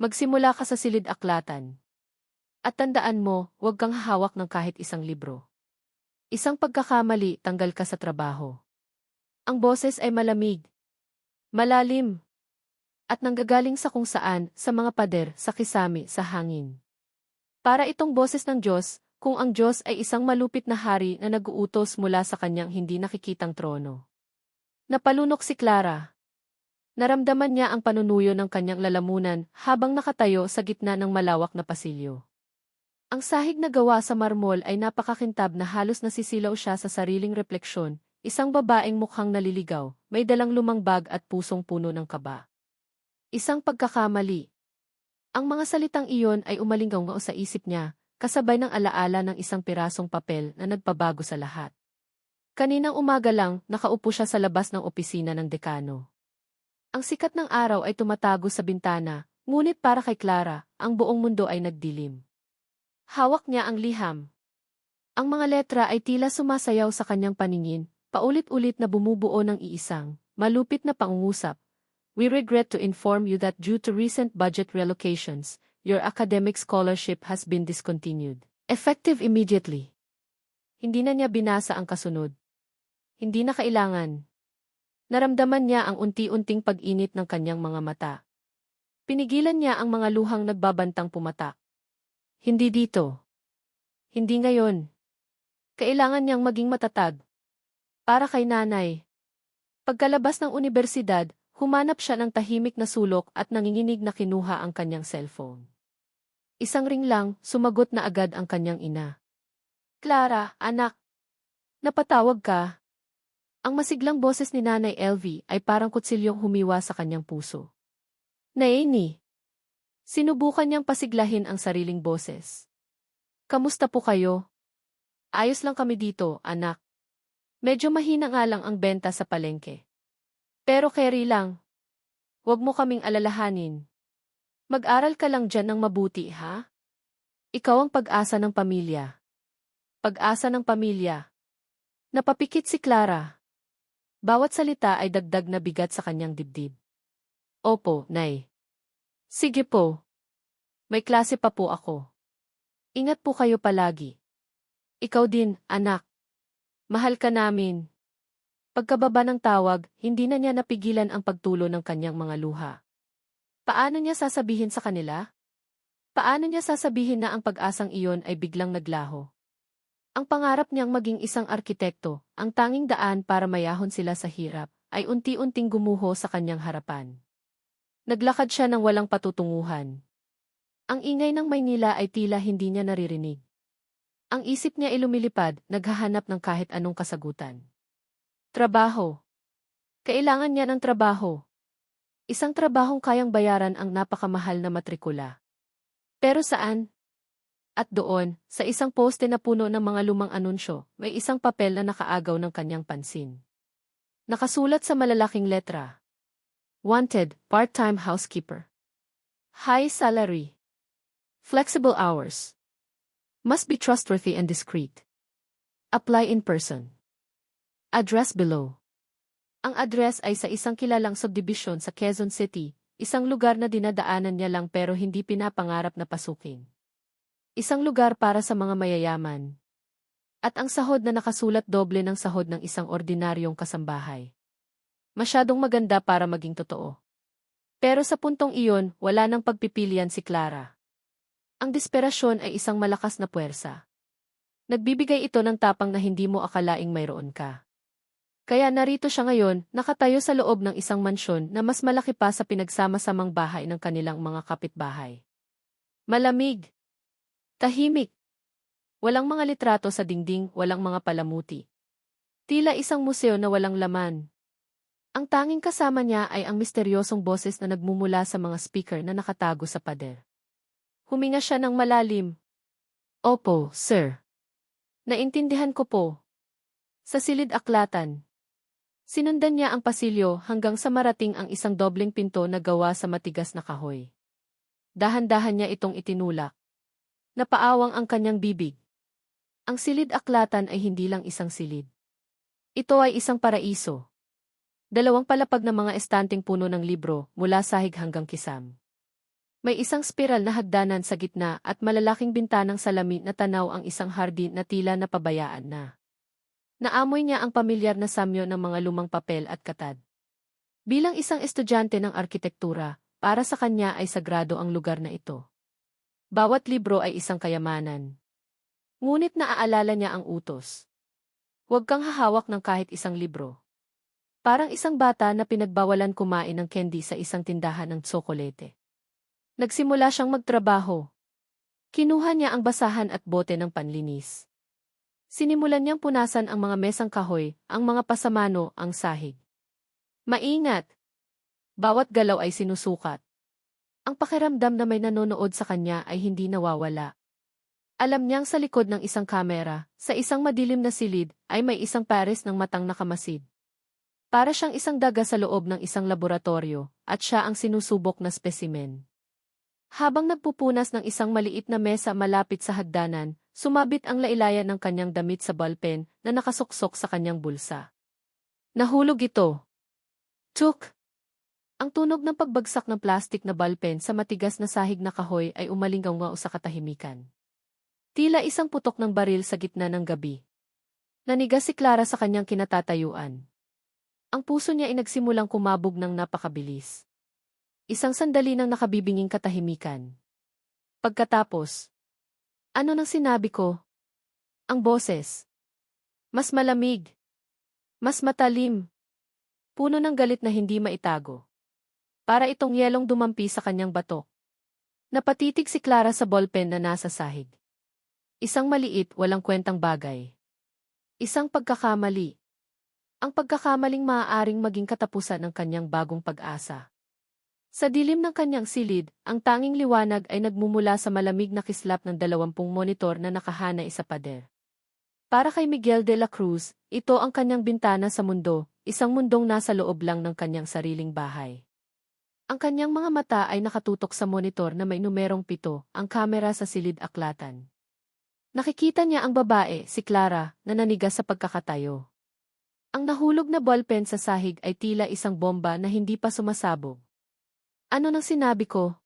Magsimula ka sa silid-aklatan. At tandaan mo, huwag kang hahawak ng kahit isang libro. Isang pagkakamali, tanggal ka sa trabaho. Ang boses ay malamig, malalim, at nanggagaling sa kung saan, sa mga pader, sa kisame, sa hangin. Para itong boses ng Diyos, kung ang Diyos ay isang malupit na hari na nag-uutos mula sa kanyang hindi nakikitang trono. Napalunok si Clara. Naramdaman niya ang panunuyo ng kanyang lalamunan habang nakatayo sa gitna ng malawak na pasilyo. Ang sahig na gawa sa marmol ay napakakintab na halos nasisilaw siya sa sariling refleksyon, isang babaeng mukhang naliligaw, may dalang lumang bag at pusong puno ng kaba. Isang pagkakamali. Ang mga salitang iyon ay umalinggaw sa isip niya, kasabay ng alaala ng isang pirasong papel na nagpabago sa lahat. Kaninang umaga lang, nakaupo siya sa labas ng opisina ng dekano. Ang sikat ng araw ay tumatago sa bintana, ngunit para kay Clara, ang buong mundo ay nagdilim. Hawak niya ang liham. Ang mga letra ay tila sumasayaw sa kanyang paningin, paulit-ulit na bumubuo ng iisang, malupit na pangungusap. We regret to inform you that due to recent budget relocations, your academic scholarship has been discontinued. Effective immediately. Hindi na niya binasa ang kasunod. Hindi na kailangan. Naramdaman niya ang unti-unting pag-init ng kanyang mga mata. Pinigilan niya ang mga luhang nagbabantang pumatak. Hindi dito. Hindi ngayon. Kailangan niyang maging matatag. Para kay nanay. Pagkalabas ng unibersidad, humanap siya ng tahimik na sulok at nanginginig na kinuha ang kanyang cellphone. Isang ring lang, sumagot na agad ang kanyang ina. Clara, anak. Napatawag ka. Ang masiglang boses ni Nanay LV ay parang kutsilyong humiwa sa kanyang puso. Naini. Sinubukan niyang pasiglahin ang sariling boses. Kamusta po kayo? Ayos lang kami dito, anak. Medyo mahina nga lang ang benta sa palengke. Pero carry lang. Huwag mo kaming alalahanin. Mag-aral ka lang dyan ng mabuti, ha? Ikaw ang pag-asa ng pamilya. Pag-asa ng pamilya. Napapikit si Clara. Bawat salita ay dagdag na bigat sa kanyang dibdib. Opo, Nay. Sige po. May klase pa po ako. Ingat po kayo palagi. Ikaw din, anak. Mahal ka namin. Pagkababa ng tawag, hindi na niya napigilan ang pagtulo ng kanyang mga luha. Paano niya sasabihin sa kanila? Paano niya sasabihin na ang pag-asang iyon ay biglang naglaho? Ang pangarap niyang maging isang arkitekto, ang tanging daan para mayahon sila sa hirap, ay unti-unting gumuho sa kanyang harapan. Naglakad siya ng walang patutunguhan. Ang ingay ng Maynila ay tila hindi niya naririnig. Ang isip niya ay lumilipad, naghahanap ng kahit anong kasagutan. Trabaho. Kailangan niya ng trabaho. Isang trabahong kayang bayaran ang napakamahal na matrikula. Pero saan? At doon, sa isang poste na puno ng mga lumang anunsyo, may isang papel na nakaagaw ng kanyang pansin. Nakasulat sa malalaking letra. Wanted, part-time housekeeper. High salary. Flexible hours. Must be trustworthy and discreet. Apply in person. Address below. Ang address ay sa isang kilalang subdivision sa Quezon City, isang lugar na dinadaanan niya lang pero hindi pinapangarap na pasukin. Isang lugar para sa mga mayayaman. At ang sahod na nakasulat doble ng sahod ng isang ordinaryong kasambahay. Masyadong maganda para maging totoo. Pero sa puntong iyon, wala nang pagpipilian si Clara. Ang desperasyon ay isang malakas na puwersa. Nagbibigay ito ng tapang na hindi mo akalaing mayroon ka. Kaya narito siya ngayon, nakatayo sa loob ng isang mansyon na mas malaki pa sa pinagsama-samang bahay ng kanilang mga kapitbahay. Malamig. Tahimik. Walang mga litrato sa dingding, walang mga palamuti. Tila isang museo na walang laman. Ang tanging kasama niya ay ang misteryosong boses na nagmumula sa mga speaker na nakatago sa pader. Huminga siya ng malalim. Opo, sir. Naintindihan ko po. Sa silid-aklatan. Sinundan niya ang pasilyo hanggang sa marating ang isang dobleng pinto na gawa sa matigas na kahoy. Dahan-dahan niya itong itinulak. Napaawang ang kanyang bibig. Ang silid-aklatan ay hindi lang isang silid. Ito ay isang paraiso. 2 palapag na mga estanteng puno ng libro, mula sahig hanggang kisam. May isang spiral na hagdanan sa gitna at malalaking bintanang salamin na tanaw ang isang hardin na tila napabayaan na. Naamoy niya ang pamilyar na samyo ng mga lumang papel at katad. Bilang isang estudyante ng arkitektura, para sa kanya ay sagrado ang lugar na ito. Bawat libro ay isang kayamanan. Ngunit naaalala niya ang utos. Huwag kang hahawak ng kahit isang libro. Parang isang bata na pinagbawalan kumain ng candy sa isang tindahan ng tsokolete. Nagsimula siyang magtrabaho. Kinuha niya ang basahan at bote ng panlinis. Sinimulan niyang punasan ang mga mesang kahoy, ang mga pasamano, ang sahig. Maingat! Bawat galaw ay sinusukat. Ang pakiramdam na may nanonood sa kanya ay hindi nawawala. Alam niyang sa likod ng isang kamera, sa isang madilim na silid, ay may isang pares ng matang nakamasid. Para siyang isang daga sa loob ng isang laboratorio, at siya ang sinusubok na spesimen. Habang nagpupunas ng isang maliit na mesa malapit sa hagdanan, sumabit ang lailayan ng kanyang damit sa ballpen na nakasuksok sa kanyang bulsa. Nahulog ito. Tuk! Ang tunog ng pagbagsak ng plastik na ballpen sa matigas na sahig na kahoy ay umalinggaw sa katahimikan. Tila isang putok ng baril sa gitna ng gabi. Nanigas si Clara sa kanyang kinatatayuan. Ang puso niya ay nagsimulang kumabog ng napakabilis. Isang sandali ng nakabibinging katahimikan. Pagkatapos, ano nang sinabi ko? Ang boses. Mas malamig. Mas matalim. Puno ng galit na hindi maitago. Para itong yelong dumampi sa kanyang batok. Napatitig si Clara sa ballpen na nasa sahig. Isang maliit, walang kwentang bagay. Isang pagkakamali. Ang pagkakamaling maaaring maging katapusan ng kanyang bagong pag-asa. Sa dilim ng kanyang silid, ang tanging liwanag ay nagmumula sa malamig na kislap ng 20 monitor na nakahanay sa pader. Para kay Miguel de la Cruz, ito ang kanyang bintana sa mundo, isang mundong nasa loob lang ng kanyang sariling bahay. Ang kanyang mga mata ay nakatutok sa monitor na may numerong 7, ang kamera sa silid-aklatan. Nakikita niya ang babae, si Clara, na nanigas sa pagkakatayo. Ang nahulog na ballpen sa sahig ay tila isang bomba na hindi pa sumasabog. Ano nang sinabi ko?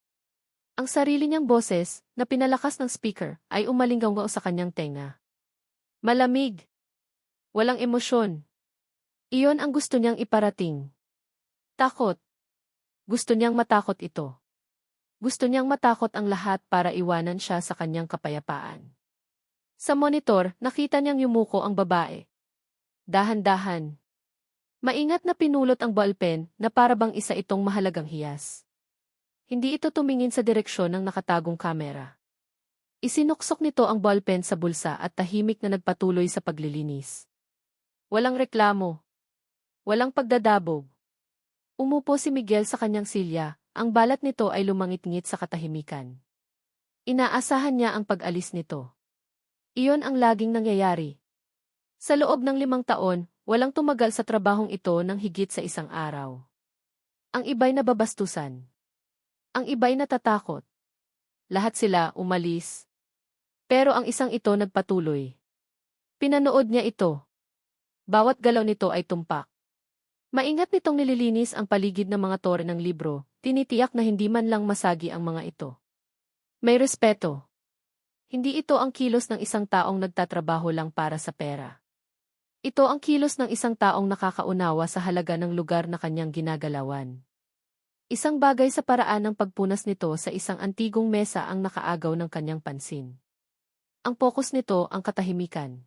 Ang sarili niyang boses, na pinalakas ng speaker, ay umalinggaw sa kanyang tenga. Malamig. Walang emosyon. Iyon ang gusto niyang iparating. Takot. Gusto niyang matakot ito. Gusto niyang matakot ang lahat para iwanan siya sa kanyang kapayapaan. Sa monitor, nakita niyang yumuko ang babae. Dahan-dahan. Maingat na pinulot ang ballpen na parabang isa itong mahalagang hiyas. Hindi ito tumingin sa direksyon ng nakatagong kamera. Isinuksok nito ang ballpen sa bulsa at tahimik na nagpatuloy sa paglilinis. Walang reklamo. Walang pagdadabog. Umupo si Miguel sa kanyang silya, ang balat nito ay lumangit-ngit sa katahimikan. Inaasahan niya ang pag-alis nito. Iyon ang laging nangyayari. Sa loob ng 5 taon, walang tumagal sa trabahong ito ng higit sa isang araw. Ang iba'y nababastusan. Ang iba'y natatakot. Lahat sila umalis. Pero ang isang ito nagpatuloy. Pinanood niya ito. Bawat galaw nito ay tumpak. Maingat nitong nililinis ang paligid ng mga tore ng libro, tinitiyak na hindi man lang masagi ang mga ito. May respeto. Hindi ito ang kilos ng isang taong nagtatrabaho lang para sa pera. Ito ang kilos ng isang taong nakakaunawa sa halaga ng lugar na kanyang ginagalawan. Isang bagay sa paraan ng pagpunas nito sa isang antigong mesa ang nakaagaw ng kanyang pansin. Ang focus nito ang katahimikan.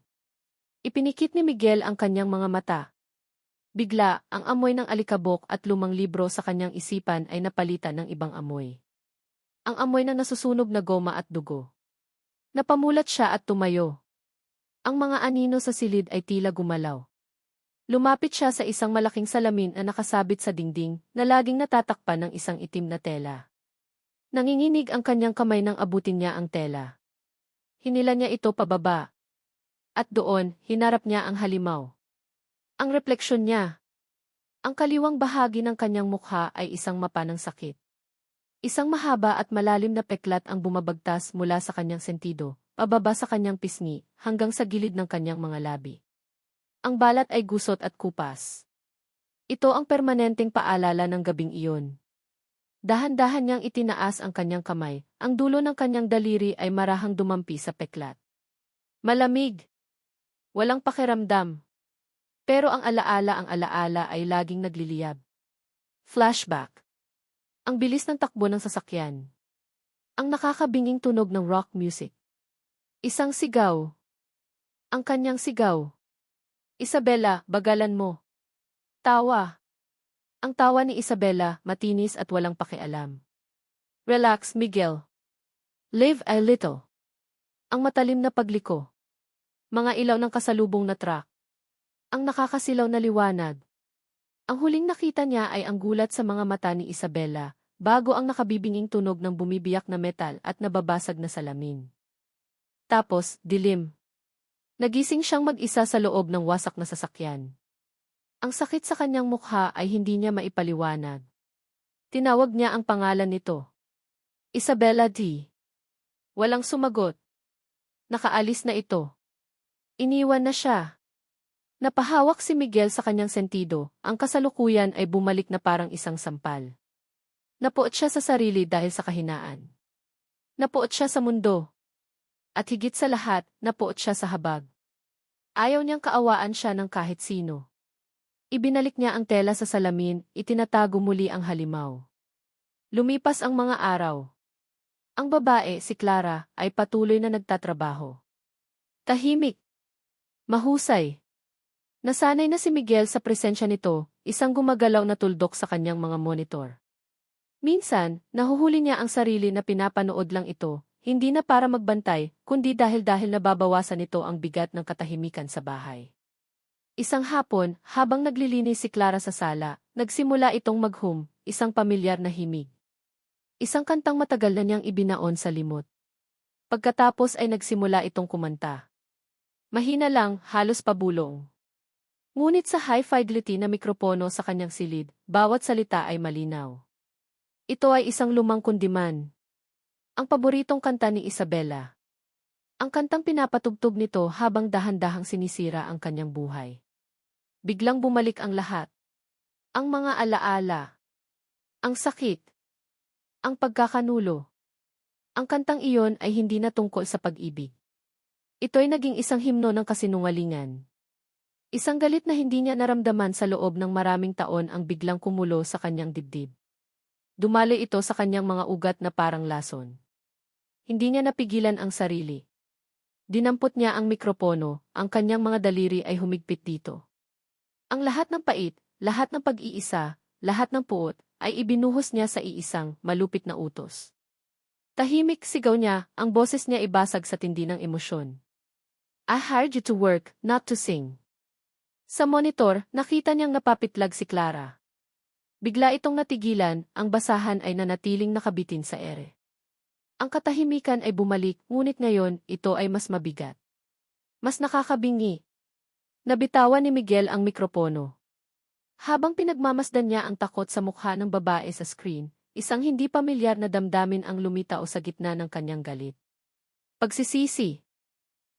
Ipinikit ni Miguel ang kanyang mga mata. Bigla, ang amoy ng alikabok at lumang libro sa kanyang isipan ay napalitan ng ibang amoy. Ang amoy ng nasusunog na goma at dugo. Napamulat siya at tumayo. Ang mga anino sa silid ay tila gumalaw. Lumapit siya sa isang malaking salamin na nakasabit sa dingding na laging natatakpan ng isang itim na tela. Nanginginig ang kanyang kamay nang abutin niya ang tela. Hinila niya ito pababa. At doon, hinarap niya ang halimaw. Ang refleksyon niya. Ang kaliwang bahagi ng kanyang mukha ay isang mapa ng sakit. Isang mahaba at malalim na peklat ang bumabagtas mula sa kanyang sentido, pababa sa kanyang pisngi, hanggang sa gilid ng kanyang mga labi. Ang balat ay gusot at kupas. Ito ang permanenteng paalala ng gabing iyon. Dahan-dahan niyang itinaas ang kanyang kamay, ang dulo ng kanyang daliri ay marahang dumampi sa peklat. Malamig. Walang pakiramdam. Pero ang alaala ay laging nagliliyab. Flashback. Ang bilis ng takbo ng sasakyan. Ang nakakabinging tunog ng rock music. Isang sigaw. Ang kanyang sigaw. Isabela, bagalan mo. Tawa. Ang tawa ni Isabela, matinis at walang pakialam. Relax, Miguel. Live a little. Ang matalim na pagliko. Mga ilaw ng kasalubong na truck. Ang nakakasilaw na liwanag. Ang huling nakita niya ay ang gulat sa mga mata ni Isabela, bago ang nakabibinging tunog ng bumibiyak na metal at nababasag na salamin. Tapos, dilim. Nagising siyang mag-isa sa loob ng wasak na sasakyan. Ang sakit sa kanyang mukha ay hindi niya maipaliwanag. Tinawag niya ang pangalan nito. Isabela D. Walang sumagot. Nakaalis na ito. Iniwan na siya. Napahawak si Miguel sa kanyang sentido, ang kasalukuyan ay bumalik na parang isang sampal. Napuot siya sa sarili dahil sa kahinaan. Napuot siya sa mundo. At higit sa lahat, napuot siya sa habag. Ayaw niyang kaawaan siya ng kahit sino. Ibinalik niya ang tela sa salamin, itinatago muli ang halimaw. Lumipas ang mga araw. Ang babae, si Clara, ay patuloy na nagtatrabaho. Tahimik. Mahusay. Nasanay na si Miguel sa presensya nito, isang gumagalaw na tuldok sa kanyang mga monitor. Minsan, nahuhuli niya ang sarili na pinapanood lang ito, hindi na para magbantay, kundi dahil nababawasan nito ang bigat ng katahimikan sa bahay. Isang hapon, habang naglilinis si Clara sa sala, nagsimula itong maghum, isang pamilyar na himig. Isang kantang matagal na niyang ibinaon sa limot. Pagkatapos ay nagsimula itong kumanta. Mahina lang, halos pabulong. Ngunit sa high-fidelity na mikropono sa kanyang silid, bawat salita ay malinaw. Ito ay isang lumang kundiman. Ang paboritong kanta ni Isabela. Ang kantang pinapatugtog nito habang dahan-dahang sinisira ang kanyang buhay. Biglang bumalik ang lahat. Ang mga alaala. Ang sakit. Ang pagkakanulo. Ang kantang iyon ay hindi na tungkol sa pag-ibig. Ito'y naging isang himno ng kasinungalingan. Isang galit na hindi niya naramdaman sa loob ng maraming taon ang biglang kumulo sa kanyang dibdib. Dumaloy ito sa kanyang mga ugat na parang lason. Hindi niya napigilan ang sarili. Dinampot niya ang mikropono, ang kanyang mga daliri ay humigpit dito. Ang lahat ng pait, lahat ng pag-iisa, lahat ng puot, ay ibinuhos niya sa iisang, malupit na utos. Tahimik sigaw niya, ang boses niya ibasag sa tindi ng emosyon. I hired you to work, not to sing. Sa monitor, nakita niyang napapitlag si Clara. Bigla itong natigilan, ang basahan ay nanatiling nakabitin sa ere. Ang katahimikan ay bumalik, ngunit ngayon, ito ay mas mabigat. Mas nakakabingi. Nabitawan ni Miguel ang mikropono. Habang pinagmamasdan niya ang takot sa mukha ng babae sa screen, isang hindi pamilyar na damdamin ang lumitaw sa gitna ng kanyang galit. Pagsisisi.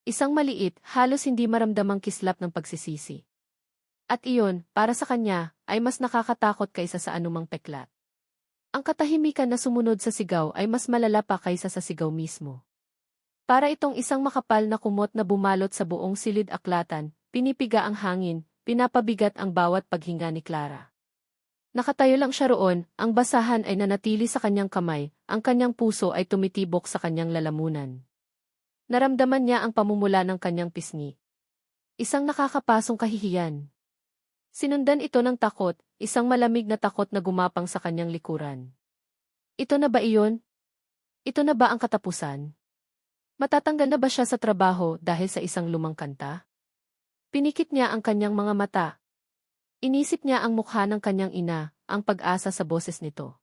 Isang maliit, halos hindi maramdamang kislap ng pagsisisi. At iyon, para sa kanya, ay mas nakakatakot kaysa sa anumang peklat. Ang katahimikan na sumunod sa sigaw ay mas malala pa kaysa sa sigaw mismo. Para itong isang makapal na kumot na bumalot sa buong silid aklatan, pinipiga ang hangin, pinapabigat ang bawat paghinga ni Clara. Nakatayo lang siya roon, ang basahan ay nanatili sa kanyang kamay, ang kanyang puso ay tumitibok sa kanyang lalamunan. Naramdaman niya ang pamumula ng kanyang pisngi. Isang nakakapasong kahihiyan. Sinundan ito ng takot, isang malamig na takot na gumapang sa kanyang likuran. Ito na ba iyon? Ito na ba ang katapusan? Matatanggal na ba siya sa trabaho dahil sa isang lumang kanta? Pinikit niya ang kanyang mga mata. Inisip niya ang mukha ng kanyang ina, ang pag-asa sa boses nito.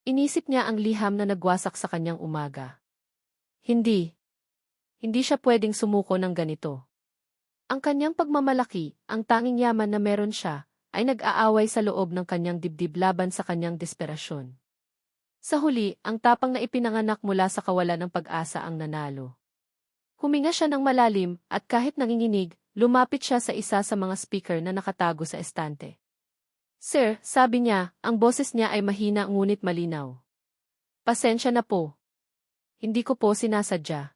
Inisip niya ang liham na nagwasak sa kanyang umaga. Hindi. Hindi siya pwedeng sumuko ng ganito. Ang kanyang pagmamalaki, ang tanging yaman na meron siya, ay nag-aaway sa loob ng kanyang dibdib laban sa kanyang desperasyon. Sa huli, ang tapang na ipinanganak mula sa kawalan ng pag-asa ang nanalo. Huminga siya ng malalim, at kahit nanginginig, lumapit siya sa isa sa mga speaker na nakatago sa estante. Sir, sabi niya, ang boses niya ay mahina ngunit malinaw. Pasensya na po. Hindi ko po sinasadya.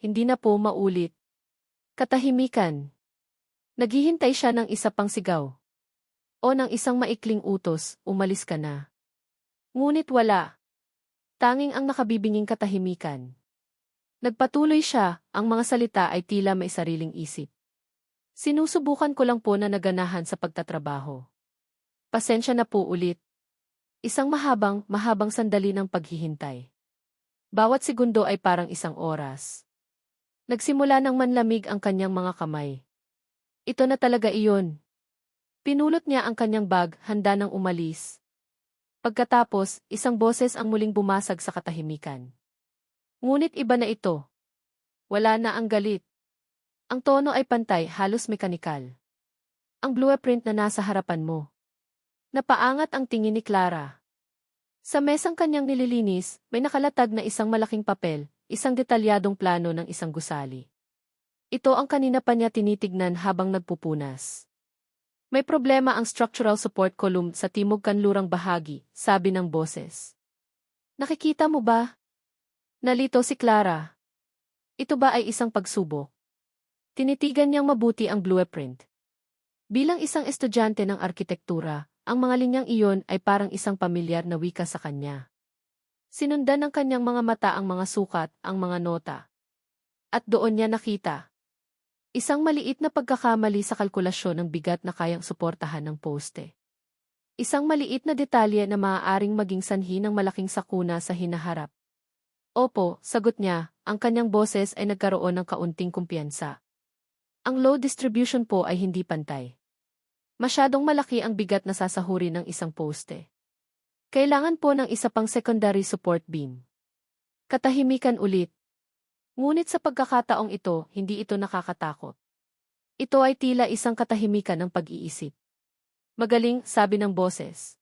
Hindi na po maulit. Katahimikan. Naghihintay siya ng isa pang sigaw. O ng isang maikling utos, umalis ka na. Ngunit wala. Tanging ang nakabibinging katahimikan. Nagpatuloy siya, ang mga salita ay tila may sariling isip. Sinusubukan ko lang po na naganahan sa pagtatrabaho. Pasensya na po ulit. Isang mahabang sandali ng paghihintay. Bawat segundo ay parang isang oras. Nagsimula ng manlamig ang kanyang mga kamay. Ito na talaga iyon. Pinulot niya ang kanyang bag, handa nang umalis. Pagkatapos, isang boses ang muling bumasag sa katahimikan. Ngunit iba na ito. Wala na ang galit. Ang tono ay pantay, halos mekanikal. Ang blueprint na nasa harapan mo. Napaangat ang tingin ni Clara. Sa mesang kanyang nililinis, may nakalatag na isang malaking papel, isang detalyadong plano ng isang gusali. Ito ang kanina pa niya tinitignan habang nagpupunas. May problema ang structural support column sa timog kanlurang bahagi, sabi ng boses. Nakikita mo ba? Nalito si Clara. Ito ba ay isang pagsubok? Tinitigan niyang mabuti ang blueprint. Bilang isang estudyante ng arkitektura, ang mga linyang iyon ay parang isang pamilyar na wika sa kanya. Sinundan ng kanyang mga mata ang mga sukat, ang mga nota. At doon niya nakita. Isang maliit na pagkakamali sa kalkulasyon ng bigat na kayang suportahan ng poste. Isang maliit na detalye na maaaring maging sanhi ng malaking sakuna sa hinaharap. Opo, sagot niya, ang kanyang boses ay nagkaroon ng kaunting kumpiyansa. Ang load distribution po ay hindi pantay. Masyadong malaki ang bigat na sasahuri ng isang poste. Kailangan po ng isa pang secondary support beam. Katahimikan ulit. Ngunit sa pagkakataong ito, hindi ito nakakatakot. Ito ay tila isang katahimikan ng pag-iisip. Magaling, sabi ng boses.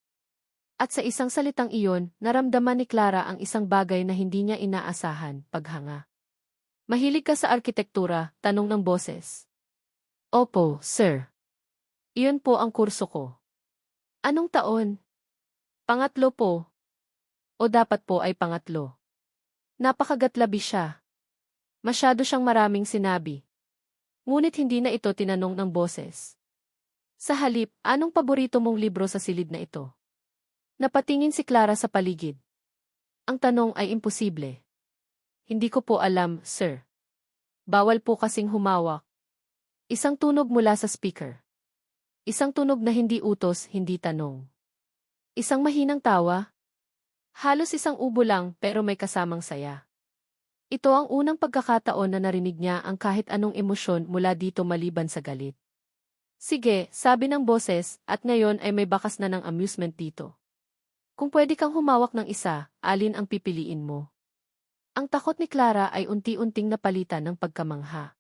At sa isang salitang iyon, naramdaman ni Clara ang isang bagay na hindi niya inaasahan, paghanga. Mahilig ka sa arkitektura, tanong ng boses. Opo, sir. Iyon po ang kurso ko. Anong taon? Pangatlo po. O dapat po ay pangatlo. Napakagatlabi siya. Masyado siyang maraming sinabi. Ngunit hindi na ito tinanong ng boses. Sa halip, anong paborito mong libro sa silid na ito? Napatingin si Clara sa paligid. Ang tanong ay imposible. Hindi ko po alam, sir. Bawal po kasing humawak. Isang tunog mula sa speaker. Isang tunog na hindi utos, hindi tanong. Isang mahinang tawa. Halos isang ubo lang pero may kasamang saya. Ito ang unang pagkakataon na narinig niya ang kahit anong emosyon mula dito maliban sa galit. Sige, sabi ng boses, at ngayon ay may bakas na ng amusement dito. Kung pwede kang humawak ng isa, alin ang pipiliin mo? Ang takot ni Clara ay unti-unting napalitan ng pagkamangha.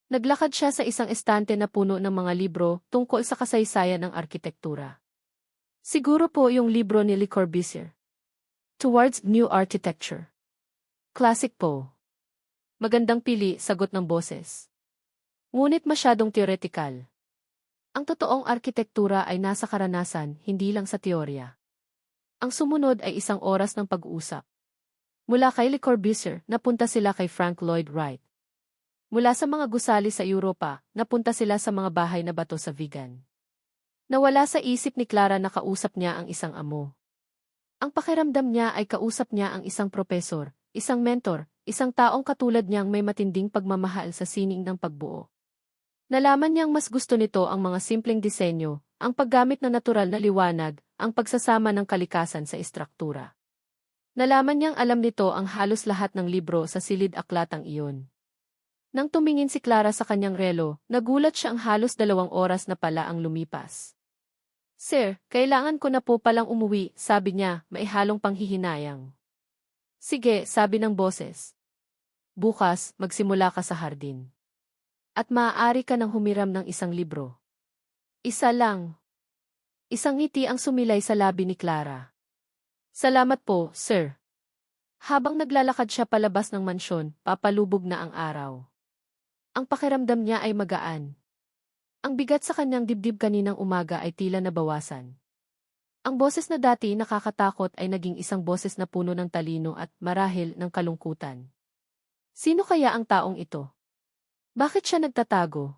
Naglakad siya sa isang estante na puno ng mga libro tungkol sa kasaysayan ng arkitektura. Siguro po yung libro ni Le Corbusier. Towards New Architecture. Classic po. Magandang pili, sagot ng boses. Ngunit masyadong theoretical. Ang totoong arkitektura ay nasa karanasan, hindi lang sa teorya. Ang sumunod ay isang oras ng pag-uusap. Mula kay Le Corbusier, napunta sila kay Frank Lloyd Wright. Mula sa mga gusali sa Europa, napunta sila sa mga bahay na bato sa vegan. Nawala sa isip ni Clara na kausap niya ang isang amo. Ang pakiramdam niya ay kausap niya ang isang propesor, isang mentor, isang taong katulad niyang may matinding pagmamahal sa sining ng pagbuo. Nalaman niyang mas gusto nito ang mga simpleng disenyo, ang paggamit ng natural na liwanag, ang pagsasama ng kalikasan sa istruktura. Nalaman niyang alam nito ang halos lahat ng libro sa silid-aklatang iyon. Nang tumingin si Clara sa kanyang relo, nagulat siya ang halos 2 oras na pala ang lumipas. Sir, kailangan ko na po palang umuwi, sabi niya, may halong panghihinayang. Sige, sabi ng boses. Bukas, magsimula ka sa hardin. At maaari ka nang humiram ng isang libro. Isa lang. Isang ngiti ang sumilay sa labi ni Clara. Salamat po, sir. Habang naglalakad siya palabas ng mansyon, papalubog na ang araw. Ang pakiramdam niya ay magaan. Ang bigat sa kanyang dibdib kaninang umaga ay tila nabawasan. Ang boses na dati nakakatakot ay naging isang boses na puno ng talino at marahil ng kalungkutan. Sino kaya ang taong ito? Bakit siya nagtatago?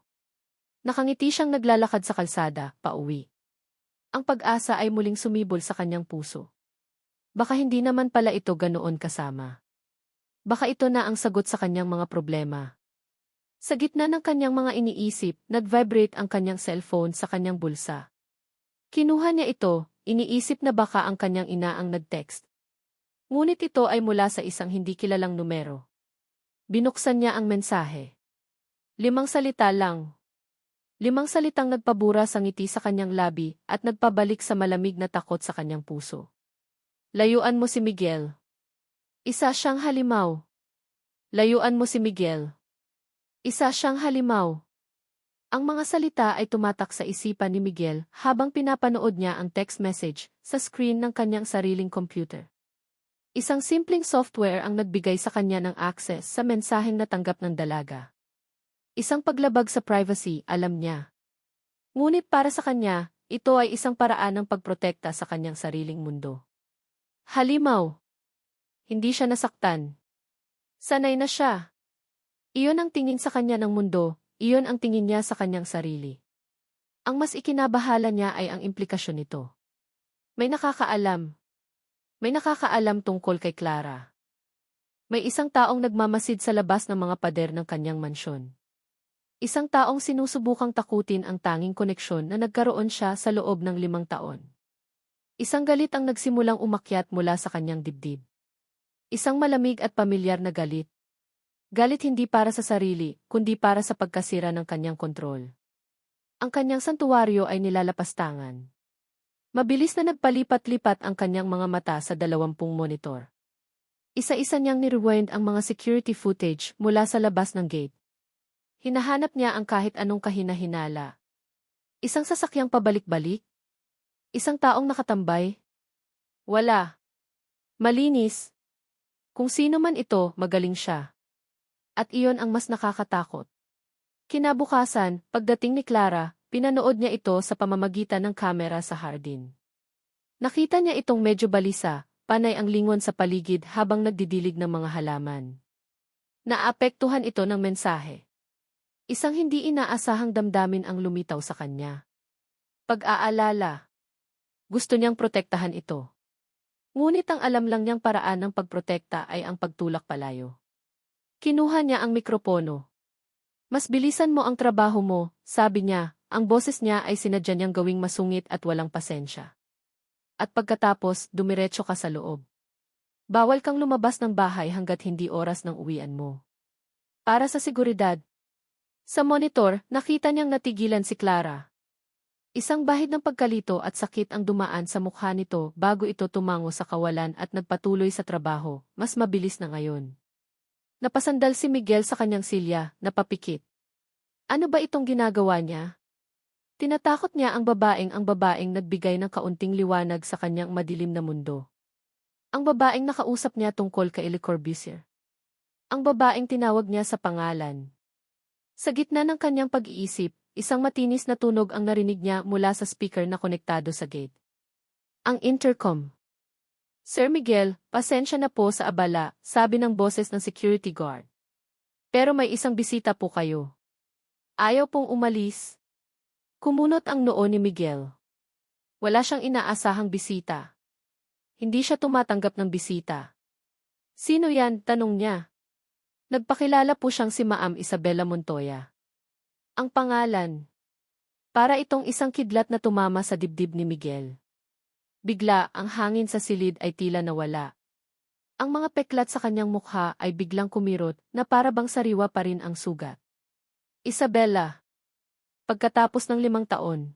Nakangiti siyang naglalakad sa kalsada, pauwi. Ang pag-asa ay muling sumibol sa kanyang puso. Baka hindi naman pala ito ganoon kasama. Baka ito na ang sagot sa kanyang mga problema. Sa gitna ng kanyang mga iniisip, nag-vibrate ang kanyang cellphone sa kanyang bulsa. Kinuha niya ito, iniisip na baka ang kanyang ina ang nag-text. Ngunit ito ay mula sa isang hindi kilalang numero. Binuksan niya ang mensahe. 5 salita lang. 5 salitang nagpabura sa ngiti sa kanyang labi at nagpabalik sa malamig na takot sa kanyang puso. Layuan mo si Miguel. Isa siyang halimaw. Layuan mo si Miguel. Isa siyang halimaw. Ang mga salita ay tumatak sa isipan ni Miguel habang pinapanood niya ang text message sa screen ng kanyang sariling computer. Isang simpleng software ang nagbigay sa kanya ng access sa mensaheng natanggap ng dalaga. Isang paglabag sa privacy, alam niya. Ngunit para sa kanya, ito ay isang paraan ng pagprotekta sa kanyang sariling mundo. Halimaw. Hindi siya nasaktan. Sanay na siya. Iyon ang tingin sa kanya ng mundo. Iyon ang tingin niya sa kanyang sarili. Ang mas ikinabahala niya ay ang implikasyon nito. May nakakaalam. May nakakaalam tungkol kay Clara. May isang taong nagmamasid sa labas ng mga pader ng kanyang mansyon. Isang taong sinusubukang takutin ang tanging koneksyon na nagkaroon siya sa loob ng 5 taon. Isang galit ang nagsimulang umakyat mula sa kanyang dibdib. Isang malamig at pamilyar na galit. Galit hindi para sa sarili, kundi para sa pagkasira ng kanyang kontrol. Ang kanyang santuwaryo ay nilalapastangan. Mabilis na nagpalipat-lipat ang kanyang mga mata sa 20 monitor. Isa-isa niyang ni-rewind ang mga security footage mula sa labas ng gate. Hinahanap niya ang kahit anong kahina-hinala. Isang sasakyang pabalik-balik? Isang taong nakatambay? Wala. Malinis. Kung sino man ito, magaling siya. At iyon ang mas nakakatakot. Kinabukasan, pagdating ni Clara, pinanood niya ito sa pamamagitan ng kamera sa hardin. Nakita niya itong medyo balisa, panay ang lingon sa paligid habang nagdidilig ng mga halaman. Naapektuhan ito ng mensahe. Isang hindi inaasahang damdamin ang lumitaw sa kanya. Pag-aalala. Gusto niyang protektahan ito. Ngunit ang alam lang niyang paraan ng pagprotekta ay ang pagtulak palayo. Kinuha niya ang mikropono. Mas bilisan mo ang trabaho mo, sabi niya, ang boses niya ay sinadya niyang gawing masungit at walang pasensya. At pagkatapos, dumiretso ka sa loob. Bawal kang lumabas ng bahay hanggat hindi oras ng uwian mo. Para sa seguridad. Sa monitor, nakita niyang natigilan si Clara. Isang bahid ng pagkalito at sakit ang dumaan sa mukha nito bago ito tumango sa kawalan at nagpatuloy sa trabaho, mas mabilis na ngayon. Napasandal si Miguel sa kanyang silya, napapikit. Ano ba itong ginagawa niya? Tinatakot niya ang babaeng nagbigay ng kaunting liwanag sa kanyang madilim na mundo. Ang babaeng nakausap niya tungkol kay Le Corbusier. Ang babaeng tinawag niya sa pangalan. Sa gitna ng kanyang pag-iisip, isang matinis na tunog ang narinig niya mula sa speaker na konektado sa gate. Ang intercom. Sir Miguel, pasensya na po sa abala, sabi ng boses ng security guard. Pero may isang bisita po kayo. Ayaw pong umalis. Kumunot ang noo ni Miguel. Wala siyang inaasahang bisita. Hindi siya tumatanggap ng bisita. Sino yan? Tanong niya. Nagpakilala po siyang si Ma'am Isabela Montoya. Ang pangalan. Para itong isang kidlat na tumama sa dibdib ni Miguel. Bigla, ang hangin sa silid ay tila nawala. Ang mga peklat sa kanyang mukha ay biglang kumirot na para bang sariwa pa rin ang sugat. Isabela. Pagkatapos ng 5 taon.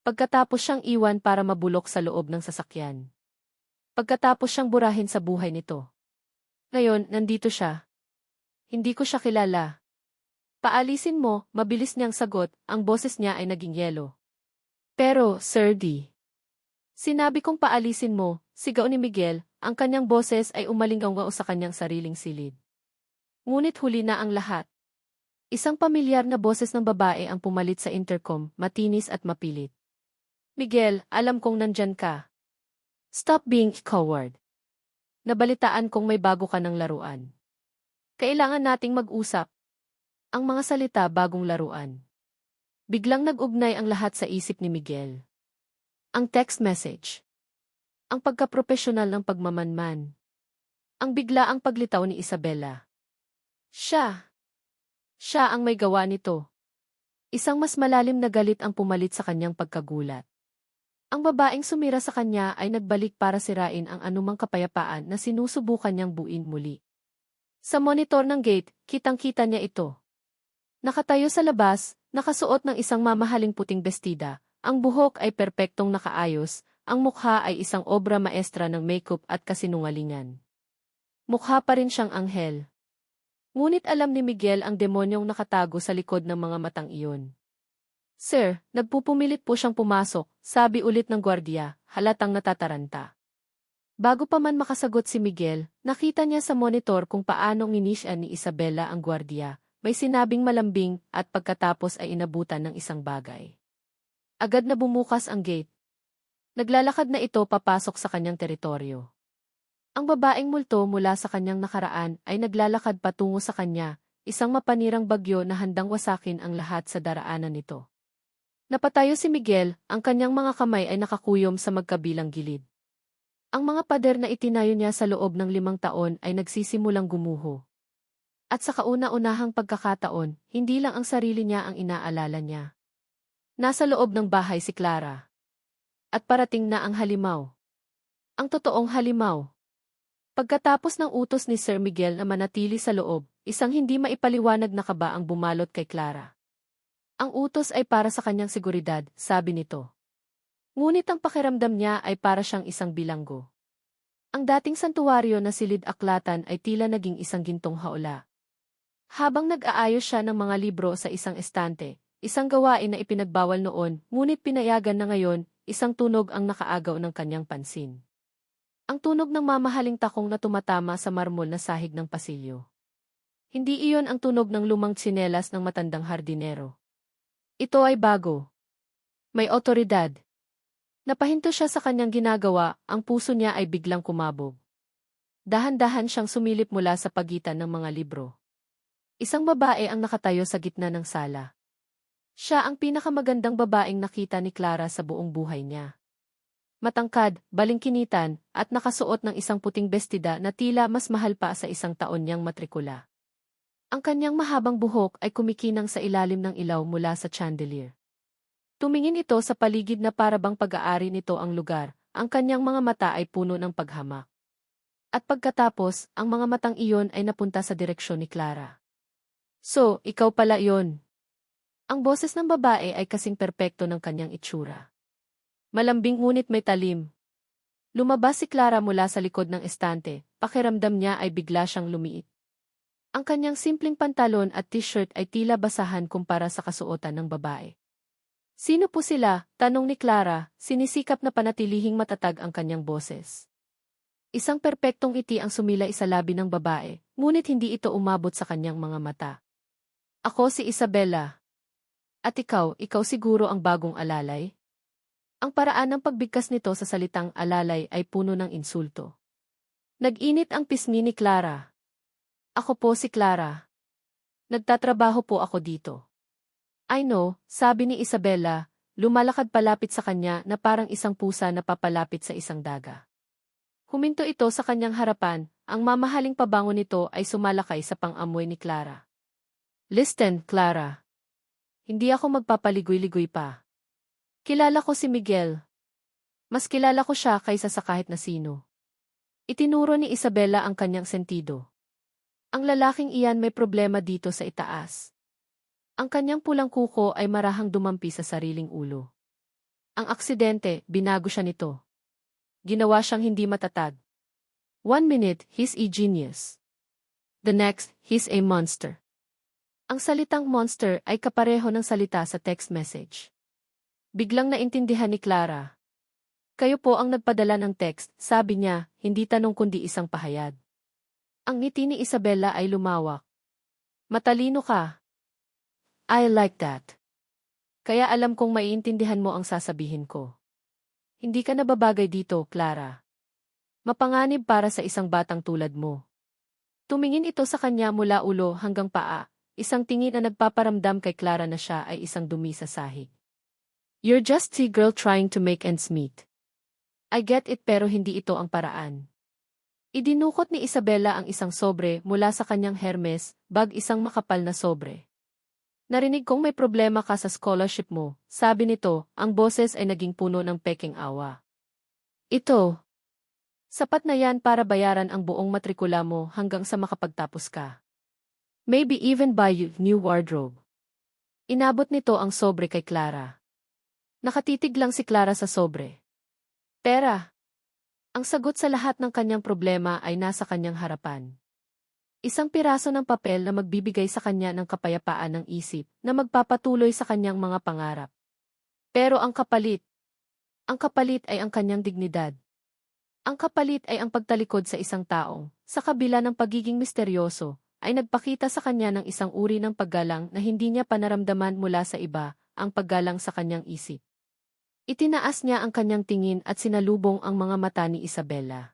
Pagkatapos siyang iwan para mabulok sa loob ng sasakyan. Pagkatapos siyang burahin sa buhay nito. Ngayon, nandito siya. Hindi ko siya kilala. Paalisin mo, mabilis niyang sagot, ang boses niya ay naging yelo. Pero, Sir D. Sinabi kong paalisin mo, sigaw ni Miguel, ang kanyang boses ay umalinggaw sa kanyang sariling silid. Ngunit huli na ang lahat. Isang pamilyar na boses ng babae ang pumalit sa intercom, matinis at mapilit. Miguel, alam kong nandyan ka. Stop being a coward. Nabalitaan kong may bago ka ng laruan. Kailangan nating mag-usap. Ang mga salita bagong laruan. Biglang nag-ugnay ang lahat sa isip ni Miguel. Ang text message. Ang pagkapropesyonal ng pagmamanman. Ang biglaang paglitaw ni Isabela. Siya ang may gawa nito. Isang mas malalim na galit ang pumalit sa kanyang pagkagulat. Ang babaeng sumira sa kanya ay nagbalik para sirain ang anumang kapayapaan na sinusubukan niyang buuin muli. Sa monitor ng gate, kitang-kita niya ito. Nakatayo sa labas, nakasuot ng isang mamahaling puting bestida, ang buhok ay perpektong nakaayos, ang mukha ay isang obra maestra ng makeup at kasinungalingan. Mukha pa rin siyang anghel. Ngunit alam ni Miguel ang demonyong nakatago sa likod ng mga matang iyon. Sir, nagpupumilit po siyang pumasok, sabi ulit ng gwardiya, halatang natataranta. Bago pa man makasagot si Miguel, nakita niya sa monitor kung paanong inisya ni Isabela ang gwardiya, may sinabing malambing at pagkatapos ay inabutan ng isang bagay. Agad na bumukas ang gate. Naglalakad na ito papasok sa kanyang teritoryo. Ang babaeng multo mula sa kanyang nakaraan ay naglalakad patungo sa kanya, isang mapanirang bagyo na handang wasakin ang lahat sa daraanan nito. Napatayo si Miguel, ang kanyang mga kamay ay nakakuyom sa magkabilang gilid. Ang mga pader na itinayo niya sa loob ng 5 taon ay nagsisimulang gumuho. At sa kauna-unahang pagkakataon, hindi lang ang sarili niya ang inaalala niya. Nasa loob ng bahay si Clara. At parating na ang halimaw. Ang totoong halimaw. Pagkatapos ng utos ni Sir Miguel na manatili sa loob, isang hindi maipaliwanag na kaba ang bumalot kay Clara. Ang utos ay para sa kanyang seguridad, sabi nito. Ngunit ang pakiramdam niya ay para siyang isang bilanggo. Ang dating santuwaryo na silid aklatan ay tila naging isang gintong haula. Habang nag-aayos siya ng mga libro sa isang estante, isang gawain na ipinagbawal noon, ngunit pinayagan na ngayon, isang tunog ang nakaagaw ng kanyang pansin. Ang tunog ng mamahaling takong na tumatama sa marmol na sahig ng pasilyo. Hindi iyon ang tunog ng lumang tsinelas ng matandang hardinero. Ito ay bago. May otoridad. Napahinto siya sa kanyang ginagawa, ang puso niya ay biglang kumabog. Dahan-dahan siyang sumilip mula sa pagitan ng mga libro. Isang babae ang nakatayo sa gitna ng sala. Siya ang pinakamagandang babaeng nakita ni Clara sa buong buhay niya. Matangkad, balingkinitan, at nakasuot ng isang puting bestida na tila mas mahal pa sa isang taon niyang matrikula. Ang kanyang mahabang buhok ay kumikinang sa ilalim ng ilaw mula sa chandelier. Tumingin ito sa paligid na parabang pag-aari nito ang lugar, ang kanyang mga mata ay puno ng paghamak. At pagkatapos, ang mga matang iyon ay napunta sa direksyon ni Clara. So, ikaw pala iyon. Ang boses ng babae ay kasing perpekto ng kanyang itsura. Malambing ngunit may talim. Lumabas si Clara mula sa likod ng estante, pakiramdam niya ay bigla siyang lumiit. Ang kanyang simpleng pantalon at t-shirt ay tila basahan kumpara sa kasuotan ng babae. Sino po sila? Tanong ni Clara, sinisikap na panatilihing matatag ang kanyang boses. Isang perpektong ngiti ang sumilay sa labi ng babae, ngunit hindi ito umabot sa kanyang mga mata. Ako si Isabela. At ikaw siguro ang bagong alalay? Ang paraan ng pagbigkas nito sa salitang alalay ay puno ng insulto. Nag-init ang pisngi ni Clara. Ako po si Clara. Nagtatrabaho po ako dito. I know, sabi ni Isabela, lumalakad palapit sa kanya na parang isang pusa na papalapit sa isang daga. Huminto ito sa kanyang harapan, ang mamahaling pabango nito ay sumalakay sa pang-amoy ni Clara. Listen, Clara. Hindi ako magpapaligoy-ligoy pa. Kilala ko si Miguel. Mas kilala ko siya kaysa sa kahit na sino. Itinuro ni Isabela ang kanyang sentido. Ang lalaking iyan may problema dito sa itaas. Ang kanyang pulang kuko ay marahang dumampi sa sariling ulo. Ang aksidente, binago siya nito. Ginawa siyang hindi matatag. 1 minute, he's a genius. The next, he's a monster. Ang salitang monster ay kapareho ng salita sa text message. Biglang naintindihan ni Clara. Kayo po ang nagpadala ng text, sabi niya, hindi tanong kundi isang pahayag. Ang ngiti ni Isabela ay lumawak. Matalino ka. I like that. Kaya alam kong maiintindihan mo ang sasabihin ko. Hindi ka nababagay dito, Clara. Mapanganib para sa isang batang tulad mo. Tumingin ito sa kanya mula ulo hanggang paa, isang tingin na nagpaparamdam kay Clara na siya ay isang dumi sa sahig. You're just a girl trying to make ends meet. I get it pero hindi ito ang paraan. Idinukot ni Isabela ang isang sobre mula sa kanyang Hermes, bag isang makapal na sobre. Narinig kong may problema ka sa scholarship mo, sabi nito, ang boses ay naging puno ng peking awa. Ito. Sapat na yan para bayaran ang buong matrikula mo hanggang sa makapagtapos ka. Maybe even buy you new wardrobe. Inabot nito ang sobre kay Clara. Nakatitig lang si Clara sa sobre. Pera. Ang sagot sa lahat ng kanyang problema ay nasa kanyang harapan. Isang piraso ng papel na magbibigay sa kanya ng kapayapaan ng isip na magpapatuloy sa kanyang mga pangarap. Pero ang kapalit ay ang kanyang dignidad. Ang kapalit ay ang pagtalikod sa isang taong, sa kabila ng pagiging misteryoso, ay nagpakita sa kanya ng isang uri ng paggalang na hindi niya panaramdaman mula sa iba, ang paggalang sa kanyang isip. Itinaas niya ang kanyang tingin at sinalubong ang mga mata ni Isabela.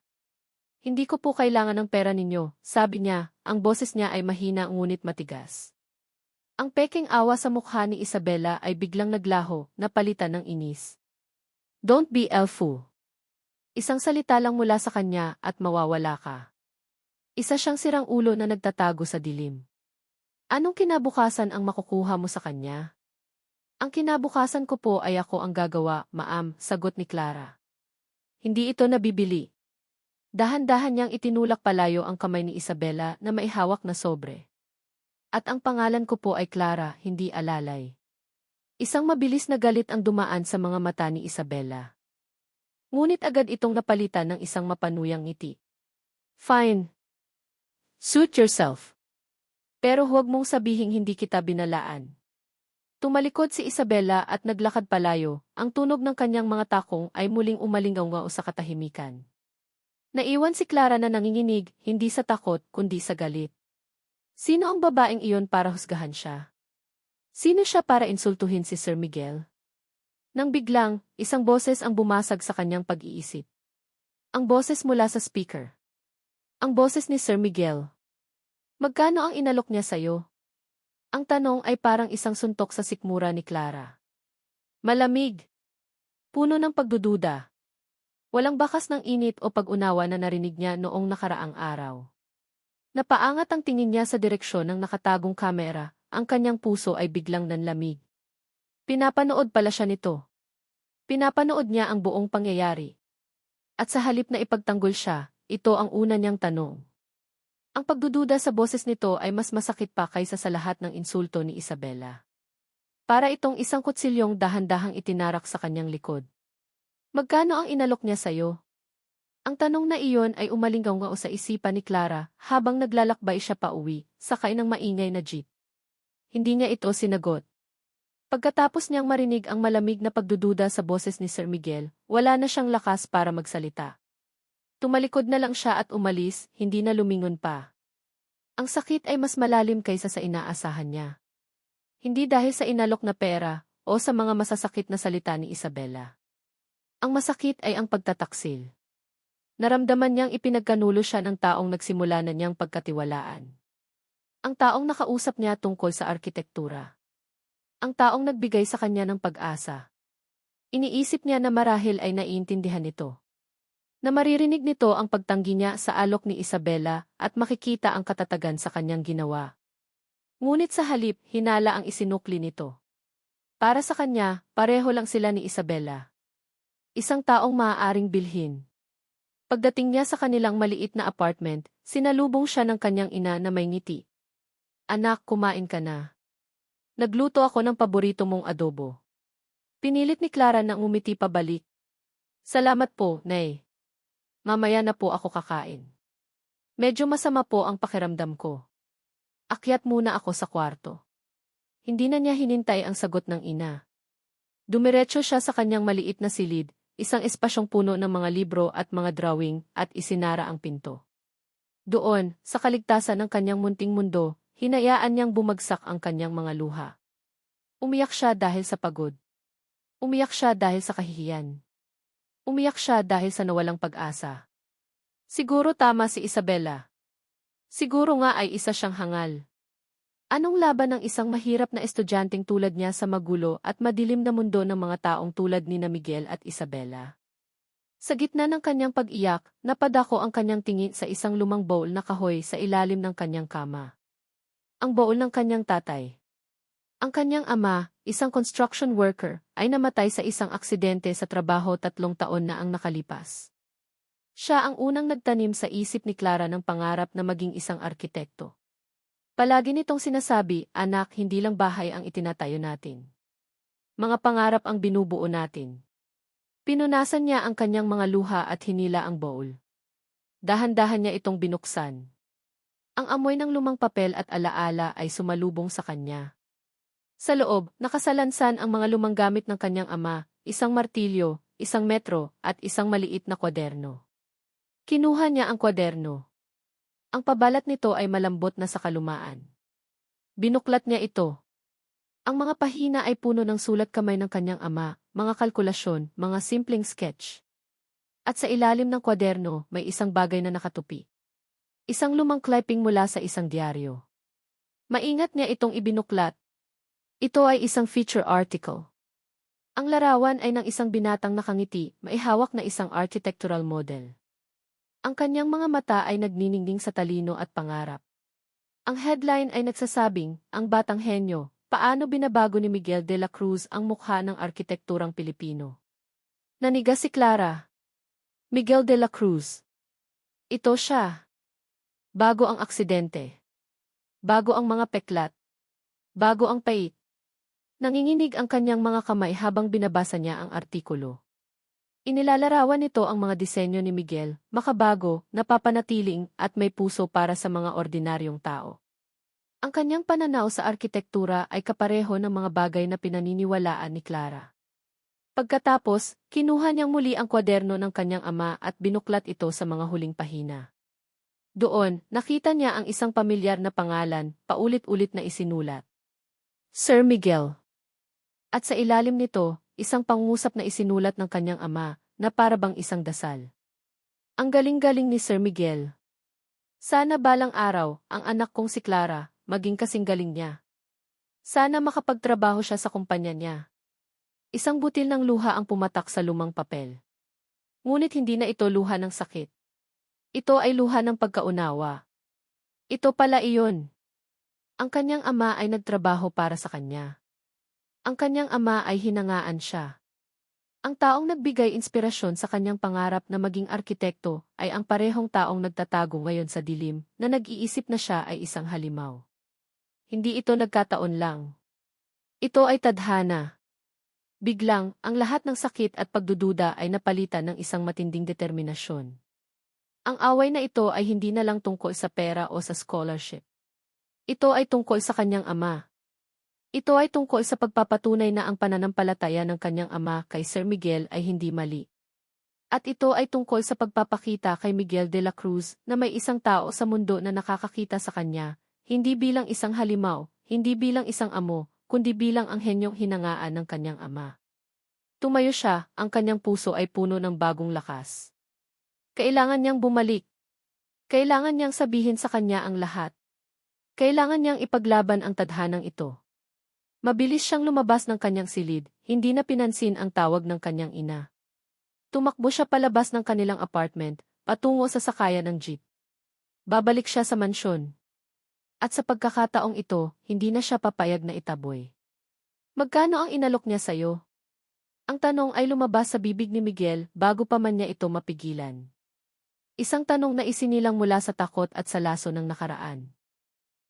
Hindi ko po kailangan ng pera ninyo, sabi niya, ang boses niya ay mahina ngunit matigas. Ang peking awa sa mukha ni Isabela ay biglang naglaho, napalitan ng inis. Don't be a fool. Isang salita lang mula sa kanya at mawawala ka. Isa siyang sirang ulo na nagtatago sa dilim. Anong kinabukasan ang makukuha mo sa kanya? Ang kinabukasan ko po ay ako ang gagawa, ma'am, sagot ni Clara. Hindi ito nabibili. Dahan-dahan niyang itinulak palayo ang kamay ni Isabela na maihawak na sobre. At ang pangalan ko po ay Clara, hindi alalay. Isang mabilis na galit ang dumaan sa mga mata ni Isabela. Ngunit agad itong napalitan ng isang mapanuyang ngiti. Fine. Suit yourself. Pero huwag mong sabihing hindi kita binalaan. Tumalikod si Isabela at naglakad palayo, ang tunog ng kanyang mga takong ay muling umalingaw sa katahimikan. Naiwan si Clara na nanginginig, hindi sa takot, kundi sa galit. Sino ang babaeng iyon para husgahan siya? Sino siya para insultuhin si Sir Miguel? Nang biglang, isang boses ang bumasag sa kanyang pag-iisip. Ang boses mula sa speaker. Ang boses ni Sir Miguel. Magkano ang inalok niya sa'yo? Ang tanong ay parang isang suntok sa sikmura ni Clara. Malamig. Puno ng pagdududa. Walang bakas ng init o pag-unawa na narinig niya noong nakaraang araw. Napaangat ang tingin niya sa direksyon ng nakatagong kamera, ang kanyang puso ay biglang nanlamig. Pinapanood pala siya nito. Pinapanood niya ang buong pangyayari. At sa halip na ipagtanggol siya, ito ang una niyang tanong. Ang pagdududa sa boses nito ay mas masakit pa kaysa sa lahat ng insulto ni Isabela. Para itong isang kutsilyong dahan-dahang itinarak sa kanyang likod. Magkano ang inalok niya sa'yo? Ang tanong na iyon ay umalinggaw sa isipan ni Clara habang naglalakbay siya pauwi, sakay ng maingay na jeep. Hindi niya ito sinagot. Pagkatapos niyang marinig ang malamig na pagdududa sa boses ni Sir Miguel, wala na siyang lakas para magsalita. Tumalikod na lang siya at umalis, hindi na lumingon pa. Ang sakit ay mas malalim kaysa sa inaasahan niya. Hindi dahil sa inalok na pera o sa mga masasakit na salita ni Isabela. Ang masakit ay ang pagtataksil. Naramdaman niyang ipinagkanulo siya ng taong nagsimula na niyang pagkatiwalaan. Ang taong nakausap niya tungkol sa arkitektura. Ang taong nagbigay sa kanya ng pag-asa. Iniisip niya na marahil ay naiintindihan nito. Na maririnig nito ang pagtanggi niya sa alok ni Isabela at makikita ang katatagan sa kanyang ginawa. Ngunit sa halip, hinala ang isinukli nito. Para sa kanya, pareho lang sila ni Isabela. Isang taong maaaring bilhin. Pagdating niya sa kanilang maliit na apartment, sinalubong siya ng kanyang ina na may ngiti. Anak, kumain ka na. Nagluto ako ng paborito mong adobo. Pinilit ni Clara na umiti pabalik. Salamat po, Nay. Mamaya na po ako kakain. Medyo masama po ang pakiramdam ko. Akyat muna ako sa kwarto. Hindi na niya hinintay ang sagot ng ina. Dumiretso siya sa kanyang maliit na silid, isang espasyong puno ng mga libro at mga drawing, at isinara ang pinto. Doon, sa kaligtasan ng kanyang munting mundo, hinayaan niyang bumagsak ang kanyang mga luha. Umiyak siya dahil sa pagod. Umiyak siya dahil sa kahihiyan. Umiyak siya dahil sa nawalang pag-asa. Siguro tama si Isabela. Siguro nga ay isa siyang hangal. Anong laban ng isang mahirap na estudyanteng tulad niya sa magulo at madilim na mundo ng mga taong tulad ni Miguel at Isabela? Sa gitna ng kanyang pag-iyak, napadako ang kanyang tingin sa isang lumang bowl na kahoy sa ilalim ng kanyang kama. Ang bowl ng kanyang tatay. Ang kanyang ama, isang construction worker, ay namatay sa isang aksidente sa trabaho 3 taon na ang nakalipas. Siya ang unang nagtanim sa isip ni Clara ng pangarap na maging isang arkitekto. Palagi nitong sinasabi, anak, hindi lang bahay ang itinatayo natin. Mga pangarap ang binubuo natin. Pinunasan niya ang kanyang mga luha at hinila ang bowl. Dahan-dahan niya itong binuksan. Ang amoy ng lumang papel at alaala ay sumalubong sa kanya. Sa loob, nakasalansan ang mga lumang gamit ng kanyang ama, isang martilyo, isang metro, at isang maliit na kwaderno. Kinuha niya ang kwaderno. Ang pabalat nito ay malambot na sa kalumaan. Binuklat niya ito. Ang mga pahina ay puno ng sulat kamay ng kanyang ama, mga kalkulasyon, mga simpleng sketch. At sa ilalim ng kwaderno, may isang bagay na nakatupi. Isang lumang clipping mula sa isang diaryo. Maingat niya itong ibinuklat. Ito ay isang feature article. Ang larawan ay ng isang binatang nakangiti, may hawak na isang architectural model. Ang kanyang mga mata ay nagniningning sa talino at pangarap. Ang headline ay nagsasabing, ang batang henyo, paano binabago ni Miguel de la Cruz ang mukha ng arkitekturang Pilipino. Nanigas si Clara. Miguel de la Cruz. Ito siya. Bago ang aksidente. Bago ang mga peklat. Bago ang pait. Nanginginig ang kanyang mga kamay habang binabasa niya ang artikulo. Inilalarawan nito ang mga disenyo ni Miguel, makabago, napapanatiling, at may puso para sa mga ordinaryong tao. Ang kanyang pananaw sa arkitektura ay kapareho ng mga bagay na pinaniniwalaan ni Clara. Pagkatapos, kinuha niyang muli ang kwaderno ng kanyang ama at binuklat ito sa mga huling pahina. Doon, nakita niya ang isang pamilyar na pangalan, paulit-ulit na isinulat. Sir Miguel. At sa ilalim nito, isang pangungusap na isinulat ng kanyang ama, na para bang isang dasal. Ang galing-galing ni Sir Miguel. Sana balang araw, ang anak kong si Clara, maging kasing galing niya. Sana makapagtrabaho siya sa kumpanya niya. Isang butil ng luha ang pumatak sa lumang papel. Ngunit hindi na ito luha ng sakit. Ito ay luha ng pagkaunawa. Ito pala iyon. Ang kanyang ama ay nagtrabaho para sa kanya. Ang kanyang ama ay hinangaan siya. Ang taong nagbigay inspirasyon sa kanyang pangarap na maging arkitekto ay ang parehong taong nagtatago ngayon sa dilim na nag-iisip na siya ay isang halimaw. Hindi ito nagkataon lang. Ito ay tadhana. Biglang, ang lahat ng sakit at pagdududa ay napalitan ng isang matinding determinasyon. Ang away na ito ay hindi na lang tungkol sa pera o sa scholarship. Ito ay tungkol sa kanyang ama. Ito ay tungkol sa pagpapatunay na ang pananampalataya ng kanyang ama kay Sir Miguel ay hindi mali. At ito ay tungkol sa pagpapakita kay Miguel de la Cruz na may isang tao sa mundo na nakakakita sa kanya, hindi bilang isang halimaw, hindi bilang isang amo, kundi bilang ang henyong hinangaan ng kanyang ama. Tumayo siya, ang kanyang puso ay puno ng bagong lakas. Kailangan niyang bumalik. Kailangan niyang sabihin sa kanya ang lahat. Kailangan niyang ipaglaban ang tadhanang ito. Mabilis siyang lumabas ng kanyang silid, hindi na pinansin ang tawag ng kanyang ina. Tumakbo siya palabas ng kanilang apartment, patungo sa sakayan ng jeep. Babalik siya sa mansyon. At sa pagkakataong ito, hindi na siya papayag na itaboy. Magkano ang inalok niya sa'yo? Ang tanong ay lumabas sa bibig ni Miguel bago pa man niya ito mapigilan. Isang tanong na isinilang mula sa takot at sa laso ng nakaraan.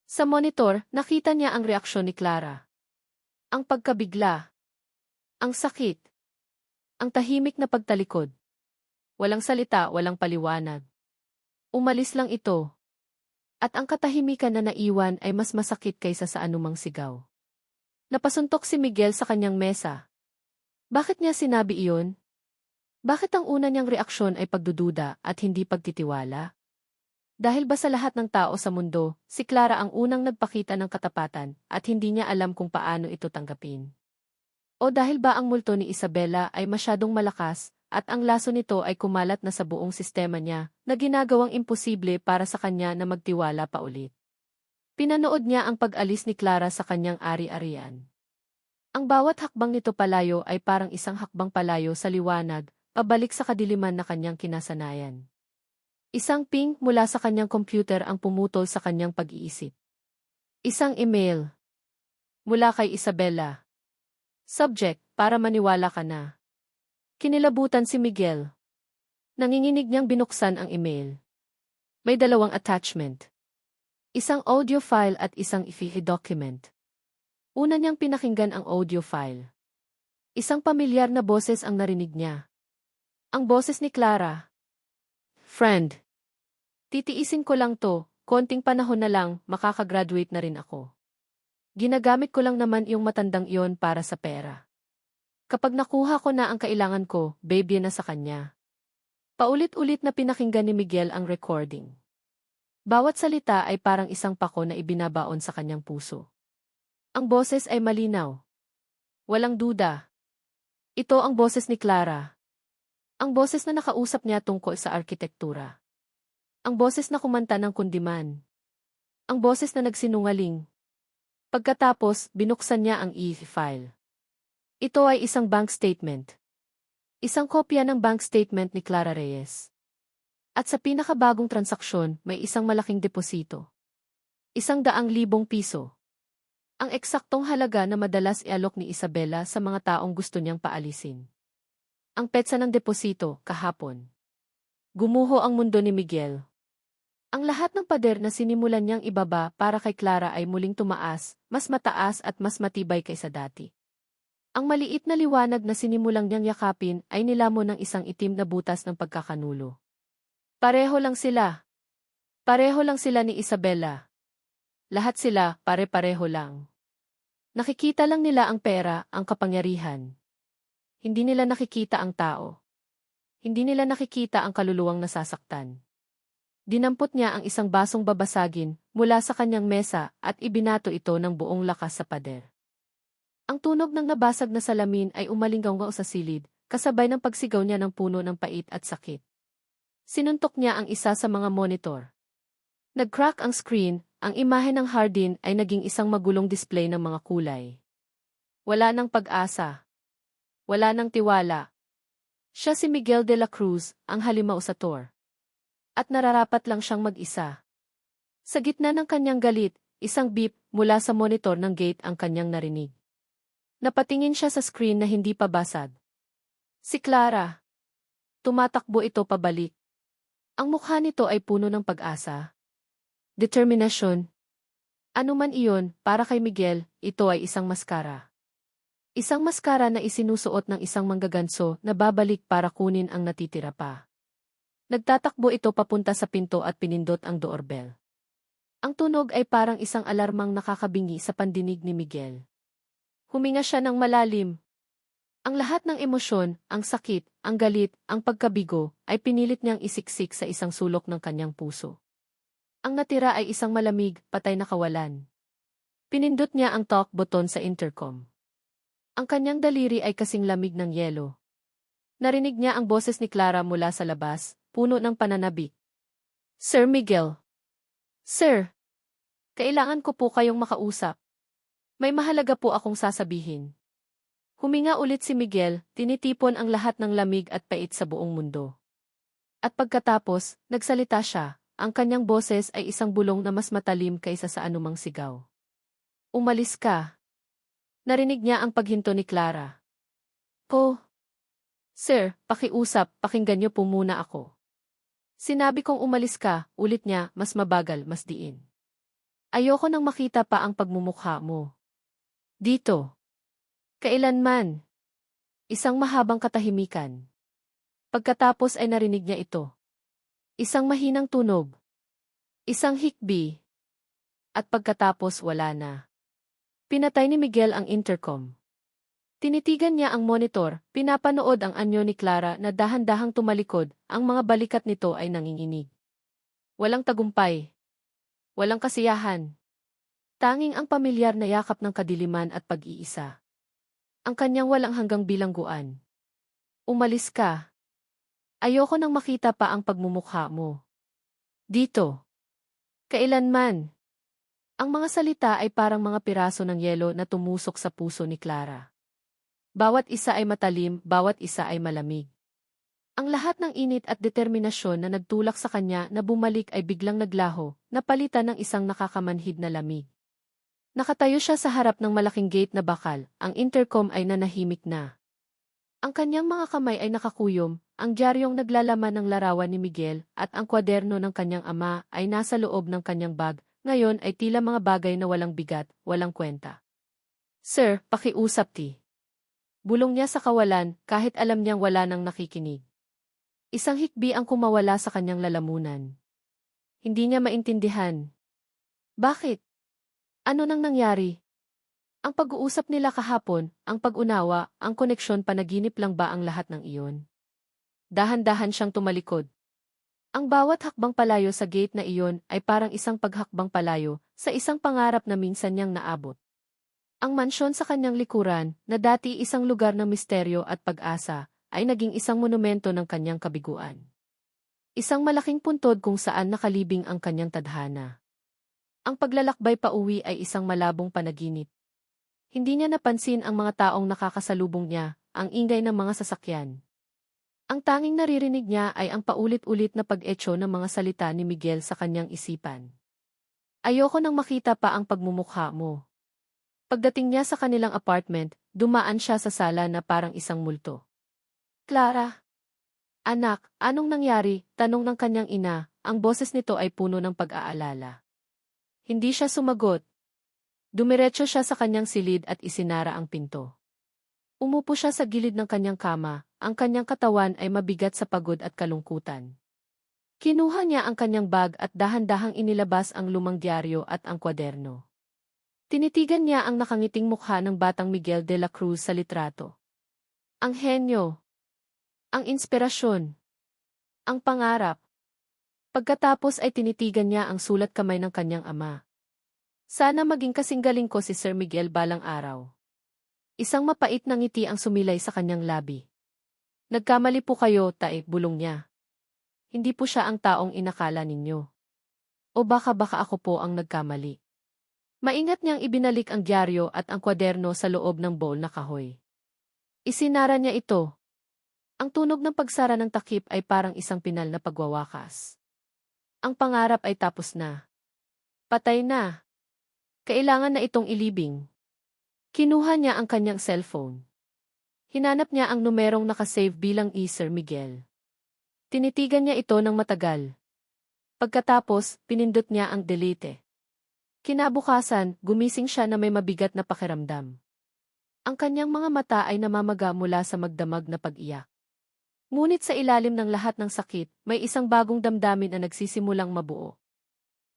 Sa monitor, nakita niya ang reaksyon ni Clara. Ang pagkabigla. Ang sakit. Ang tahimik na pagtalikod. Walang salita, walang paliwanag. Umalis lang ito. At ang katahimikan na naiwan ay mas masakit kaysa sa anumang sigaw. Napasuntok si Miguel sa kanyang mesa. Bakit niya sinabi iyon? Bakit ang una niyang reaksyon ay pagdududa at hindi pagtitiwala? Dahil ba sa lahat ng tao sa mundo, si Clara ang unang nagpakita ng katapatan at hindi niya alam kung paano ito tanggapin? O dahil ba ang multo ni Isabela ay masyadong malakas at ang laso nito ay kumalat na sa buong sistema niya na ginagawang imposible para sa kanya na magtiwala pa ulit? Pinanood niya ang pag-alis ni Clara sa kanyang ari-arian. Ang bawat hakbang nito palayo ay parang isang hakbang palayo sa liwanag, pabalik sa kadiliman na kanyang kinasanayan. Isang ping mula sa kanyang computer ang pumutol sa kanyang pag-iisip. Isang email mula kay Isabela. Subject, para maniwala ka na. Kinilabutan si Miguel. Nanginginig niyang binuksan ang email. May dalawang attachment. Isang audio file at isang IFI document. Una niyang pinakinggan ang audio file. Isang pamilyar na boses ang narinig niya. Ang boses ni Clara. Friend. Titiisin ko lang to, konting panahon na lang, makakagraduate na rin ako. Ginagamit ko lang naman yung matandang iyon para sa pera. Kapag nakuha ko na ang kailangan ko, baby na sa kanya. Paulit-ulit na pinakinggan ni Miguel ang recording. Bawat salita ay parang isang pako na ibinabaon sa kanyang puso. Ang boses ay malinaw. Walang duda. Ito ang boses ni Clara. Ang boses na nakausap niya tungkol sa arkitektura. Ang boses na kumanta ng kundiman. Ang boses na nagsinungaling. Pagkatapos, binuksan niya ang e-file. Ito ay isang bank statement. Isang kopya ng bank statement ni Clara Reyes. At sa pinakabagong transaksyon, may isang malaking deposito. 100,000 piso. Ang eksaktong halaga na madalas ialok ni Isabela sa mga taong gusto niyang paalisin. Ang petsa ng deposito, kahapon. Gumuho ang mundo ni Miguel. Ang lahat ng pader na sinimulan niyang ibaba para kay Clara ay muling tumaas, mas mataas at mas matibay kaysa dati. Ang maliit na liwanag na sinimulang niyang yakapin ay nilamon ng isang itim na butas ng pagkakanulo. Pareho lang sila. Pareho lang sila ni Isabela. Lahat sila, pare-pareho lang. Nakikita lang nila ang pera, ang kapangyarihan. Hindi nila nakikita ang tao. Hindi nila nakikita ang kaluluwang nasasaktan. Dinampot niya ang isang basong babasagin mula sa kanyang mesa at ibinato ito ng buong lakas sa pader. Ang tunog ng nabasag na salamin ay umalinggaw sa silid, kasabay ng pagsigaw niya ng puno ng pait at sakit. Sinuntok niya ang isa sa mga monitor. Nag-crack ang screen, ang imahe ng hardin ay naging isang magulong display ng mga kulay. Wala nang pag-asa. Wala nang tiwala. Siya si Miguel de la Cruz, ang halimaw sa tour. At nararapat lang siyang mag-isa. Sa gitna ng kanyang galit, isang beep mula sa monitor ng gate ang kanyang narinig. Napatingin siya sa screen na hindi pa basag. Si Clara. Tumatakbo ito pabalik. Ang mukha nito ay puno ng pag-asa. Determinasyon. Ano man iyon, para kay Miguel, ito ay isang maskara. Isang maskara na isinusuot ng isang manggaganso na babalik para kunin ang natitira pa. Nagtatakbo ito papunta sa pinto at pinindot ang doorbell. Ang tunog ay parang isang alarmang nakakabingi sa pandinig ni Miguel. Huminga siya ng malalim. Ang lahat ng emosyon, ang sakit, ang galit, ang pagkabigo, ay pinilit niyang isiksik sa isang sulok ng kanyang puso. Ang natira ay isang malamig, patay na kawalan. Pinindot niya ang talk button sa intercom. Ang kanyang daliri ay kasing lamig ng yelo. Narinig niya ang boses ni Clara mula sa labas, puno ng pananabik. Sir Miguel. Sir. Kailangan ko po kayong makausap. May mahalaga po akong sasabihin. Huminga ulit si Miguel, tinitipon ang lahat ng lamig at pait sa buong mundo. At pagkatapos, nagsalita siya, ang kanyang boses ay isang bulong na mas matalim kaysa sa anumang sigaw. Umalis ka. Narinig niya ang paghinto ni Clara. Po. Sir, pakiusap, pakinggan niyo po muna ako. Sinabi kong umalis ka, ulit niya, mas mabagal, mas diin. Ayoko nang makita pa ang pagmumukha mo. Dito. Kailanman. Isang mahabang katahimikan. Pagkatapos ay narinig niya ito. Isang mahinang tunog. Isang hikbi. At pagkatapos wala na. Pinatay ni Miguel ang intercom. Tinitigan niya ang monitor, pinapanood ang anyo ni Clara na dahan-dahang tumalikod, ang mga balikat nito ay nanginginig. Walang tagumpay. Walang kasiyahan. Tanging ang pamilyar na yakap ng kadiliman at pag-iisa. Ang kanyang walang hanggang bilangguan. Umalis ka. Ayoko nang makita pa ang pagmumukha mo. Dito. Kailanman. Ang mga salita ay parang mga piraso ng yelo na tumusok sa puso ni Clara. Bawat isa ay matalim, bawat isa ay malamig. Ang lahat ng init at determinasyon na nagtulak sa kanya na bumalik ay biglang naglaho, napalitan ng isang nakakamanhid na lamig. Nakatayo siya sa harap ng malaking gate na bakal, ang intercom ay nanahimik na. Ang kanyang mga kamay ay nakakuyom, ang diaryong naglalaman ng larawan ni Miguel at ang kwaderno ng kanyang ama ay nasa loob ng kanyang bag, ngayon ay tila mga bagay na walang bigat, walang kwenta. Sir, pakiusap ti. Bulong niya sa kawalan kahit alam niyang wala nang nakikinig. Isang hikbi ang kumawala sa kanyang lalamunan. Hindi niya maintindihan. Bakit? Ano nang nangyari? Ang pag-uusap nila kahapon, ang pag-unawa, ang koneksyon panaginip lang ba ang lahat ng iyon? Dahan-dahan siyang tumalikod. Ang bawat hakbang palayo sa gate na iyon ay parang isang paghakbang palayo sa isang pangarap na minsan niyang naabot. Ang mansyon sa kanyang likuran, na dati isang lugar ng misteryo at pag-asa, ay naging isang monumento ng kanyang kabiguan. Isang malaking puntod kung saan nakalibing ang kanyang tadhana. Ang paglalakbay pauwi ay isang malabong panaginip. Hindi niya napansin ang mga taong nakakasalubong niya, ang ingay ng mga sasakyan. Ang tanging naririnig niya ay ang paulit-ulit na pag-echo ng mga salita ni Miguel sa kanyang isipan. Ayoko nang makita pa ang pagmumukha mo. Pagdating niya sa kanilang apartment, dumaan siya sa sala na parang isang multo. Clara! Anak, anong nangyari? Tanong ng kanyang ina, ang boses nito ay puno ng pag-aalala. Hindi siya sumagot. Dumiretso siya sa kanyang silid at isinara ang pinto. Umupo siya sa gilid ng kanyang kama, ang kanyang katawan ay mabigat sa pagod at kalungkutan. Kinuha niya ang kanyang bag at dahan-dahang inilabas ang lumang diaryo at ang kwaderno. Tinitigan niya ang nakangiting mukha ng batang Miguel de la Cruz sa litrato. Ang henyo. Ang inspirasyon. Ang pangarap. Pagkatapos ay tinitigan niya ang sulat kamay ng kanyang ama. Sana maging kasing galing ko si Sir Miguel balang araw. Isang mapait na ngiti ang sumilay sa kanyang labi. Nagkamali po kayo, tae, bulong niya. Hindi po siya ang taong inakala ninyo. O baka ako po ang nagkamali. Maingat niyang ibinalik ang diaryo at ang kwaderno sa loob ng bowl na kahoy. Isinara niya ito. Ang tunog ng pagsara ng takip ay parang isang pinal na pagwawakas. Ang pangarap ay tapos na. Patay na. Kailangan na itong ilibing. Kinuha niya ang kanyang cellphone. Hinanap niya ang numerong nakasave bilang Sir Miguel. Tinitigan niya ito ng matagal. Pagkatapos, pinindot niya ang delete. Kinabukasan, gumising siya na may mabigat na pakiramdam. Ang kanyang mga mata ay namamaga mula sa magdamag na pag-iyak. Ngunit sa ilalim ng lahat ng sakit, may isang bagong damdamin na nagsisimulang mabuo.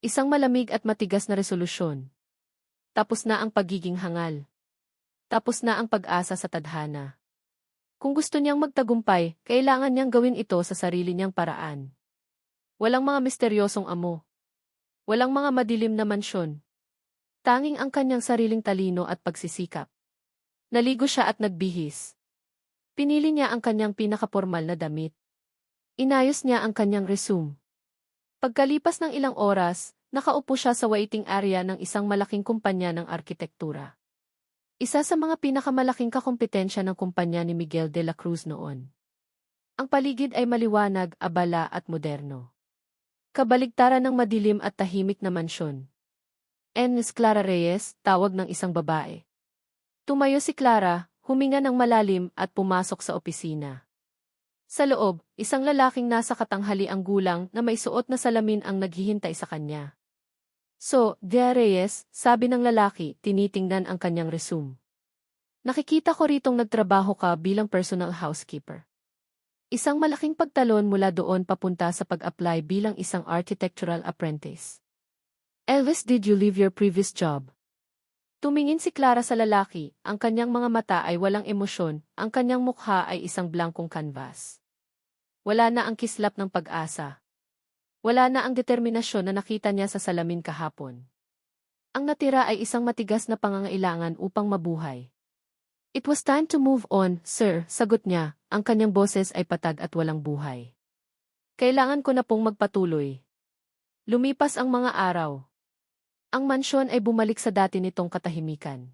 Isang malamig at matigas na resolusyon. Tapos na ang pagiging hangal. Tapos na ang pag-asa sa tadhana. Kung gusto niyang magtagumpay, kailangan niyang gawin ito sa sarili niyang paraan. Walang mga misteryosong amo. Walang mga madilim na mansyon. Tanging ang kanyang sariling talino at pagsisikap. Naligo siya at nagbihis. Pinili niya ang kanyang pinakapormal na damit. Inayos niya ang kanyang resume. Pagkalipas ng ilang oras, nakaupo siya sa waiting area ng isang malaking kumpanya ng arkitektura. Isa sa mga pinakamalaking kakumpetensya ng kumpanya ni Miguel de la Cruz noon. Ang paligid ay maliwanag, abala at moderno. Kabaligtaran ng madilim at tahimik na mansyon. Miss Clara Reyes, tawag ng isang babae. Tumayo si Clara, huminga ng malalim at pumasok sa opisina. Sa loob, isang lalaking nasa katanghaliang gulang na may suot na salamin ang naghihintay sa kanya. So, Dia Reyes, sabi ng lalaki, tinitingnan ang kanyang resume. Nakikita ko ritong nagtrabaho ka bilang personal housekeeper. Isang malaking pagtalon mula doon papunta sa pag-apply bilang isang architectural apprentice. Elvis, did you leave your previous job? Tumingin si Clara sa lalaki, ang kanyang mga mata ay walang emosyon, ang kanyang mukha ay isang blankong canvas. Wala na ang kislap ng pag-asa. Wala na ang determinasyon na nakita niya sa salamin kahapon. Ang natira ay isang matigas na pangangailangan upang mabuhay. It was time to move on, sir, sagot niya, ang kanyang boses ay patag at walang buhay. Kailangan ko na pong magpatuloy. Lumipas ang mga araw. Ang mansyon ay bumalik sa dati nitong katahimikan.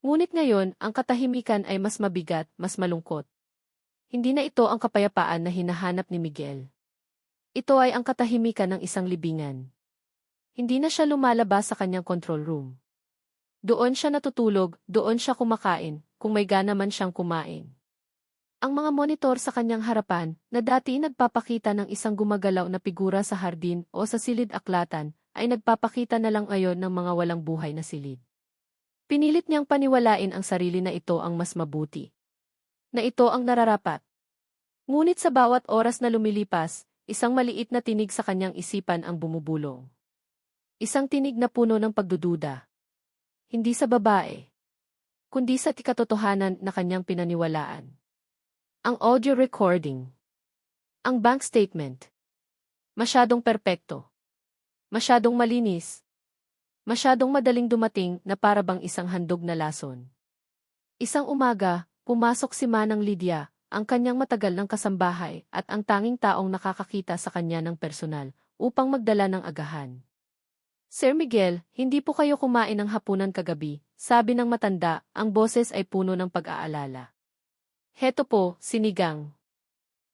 Ngunit ngayon, ang katahimikan ay mas mabigat, mas malungkot. Hindi na ito ang kapayapaan na hinahanap ni Miguel. Ito ay ang katahimikan ng isang libingan. Hindi na siya lumalabas sa kanyang control room. Doon siya natutulog, doon siya kumakain, kung may gana man siyang kumain. Ang mga monitor sa kanyang harapan, na dati nagpapakita ng isang gumagalaw na figura sa hardin o sa silid-aklatan, ay nagpapakita na lang ngayon ng mga walang buhay na silid. Pinilit niyang paniwalain ang sarili na ito ang mas mabuti. Na ito ang nararapat. Ngunit sa bawat oras na lumilipas, isang maliit na tinig sa kanyang isipan ang bumubulong. Isang tinig na puno ng pagdududa. Hindi sa babae, kundi sa katotohanan na kanyang pinaniwalaan. Ang audio recording. Ang bank statement. Masyadong perpekto. Masyadong malinis. Masyadong madaling dumating na para bang isang handog na lason. Isang umaga, pumasok si Manang Lydia, ang kanyang matagal ng kasambahay at ang tanging taong nakakakita sa kanya ng personal, upang magdala ng agahan. Sir Miguel, hindi po kayo kumain ng hapunan kagabi, sabi ng matanda, ang boses ay puno ng pag-aalala. Heto po, sinigang.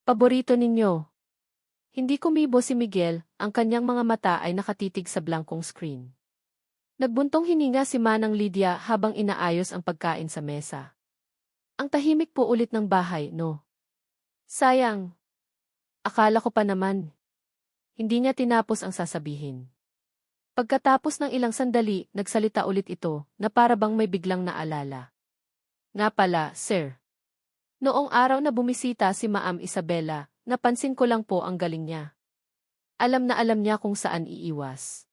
Paborito ninyo. Hindi kumibo si Miguel, ang kanyang mga mata ay nakatitig sa blankong screen. Nagbuntong hininga si Manang Lydia habang inaayos ang pagkain sa mesa. Ang tahimik po ulit ng bahay, no? Sayang. Akala ko pa naman. Hindi niya tinapos ang sasabihin. Pagkatapos ng ilang sandali, nagsalita ulit ito, na para bang may biglang naalala. Nga pala, sir. Noong araw na bumisita si Ma'am Isabela, napansin ko lang po ang galing niya. Alam na alam niya kung saan iiwas.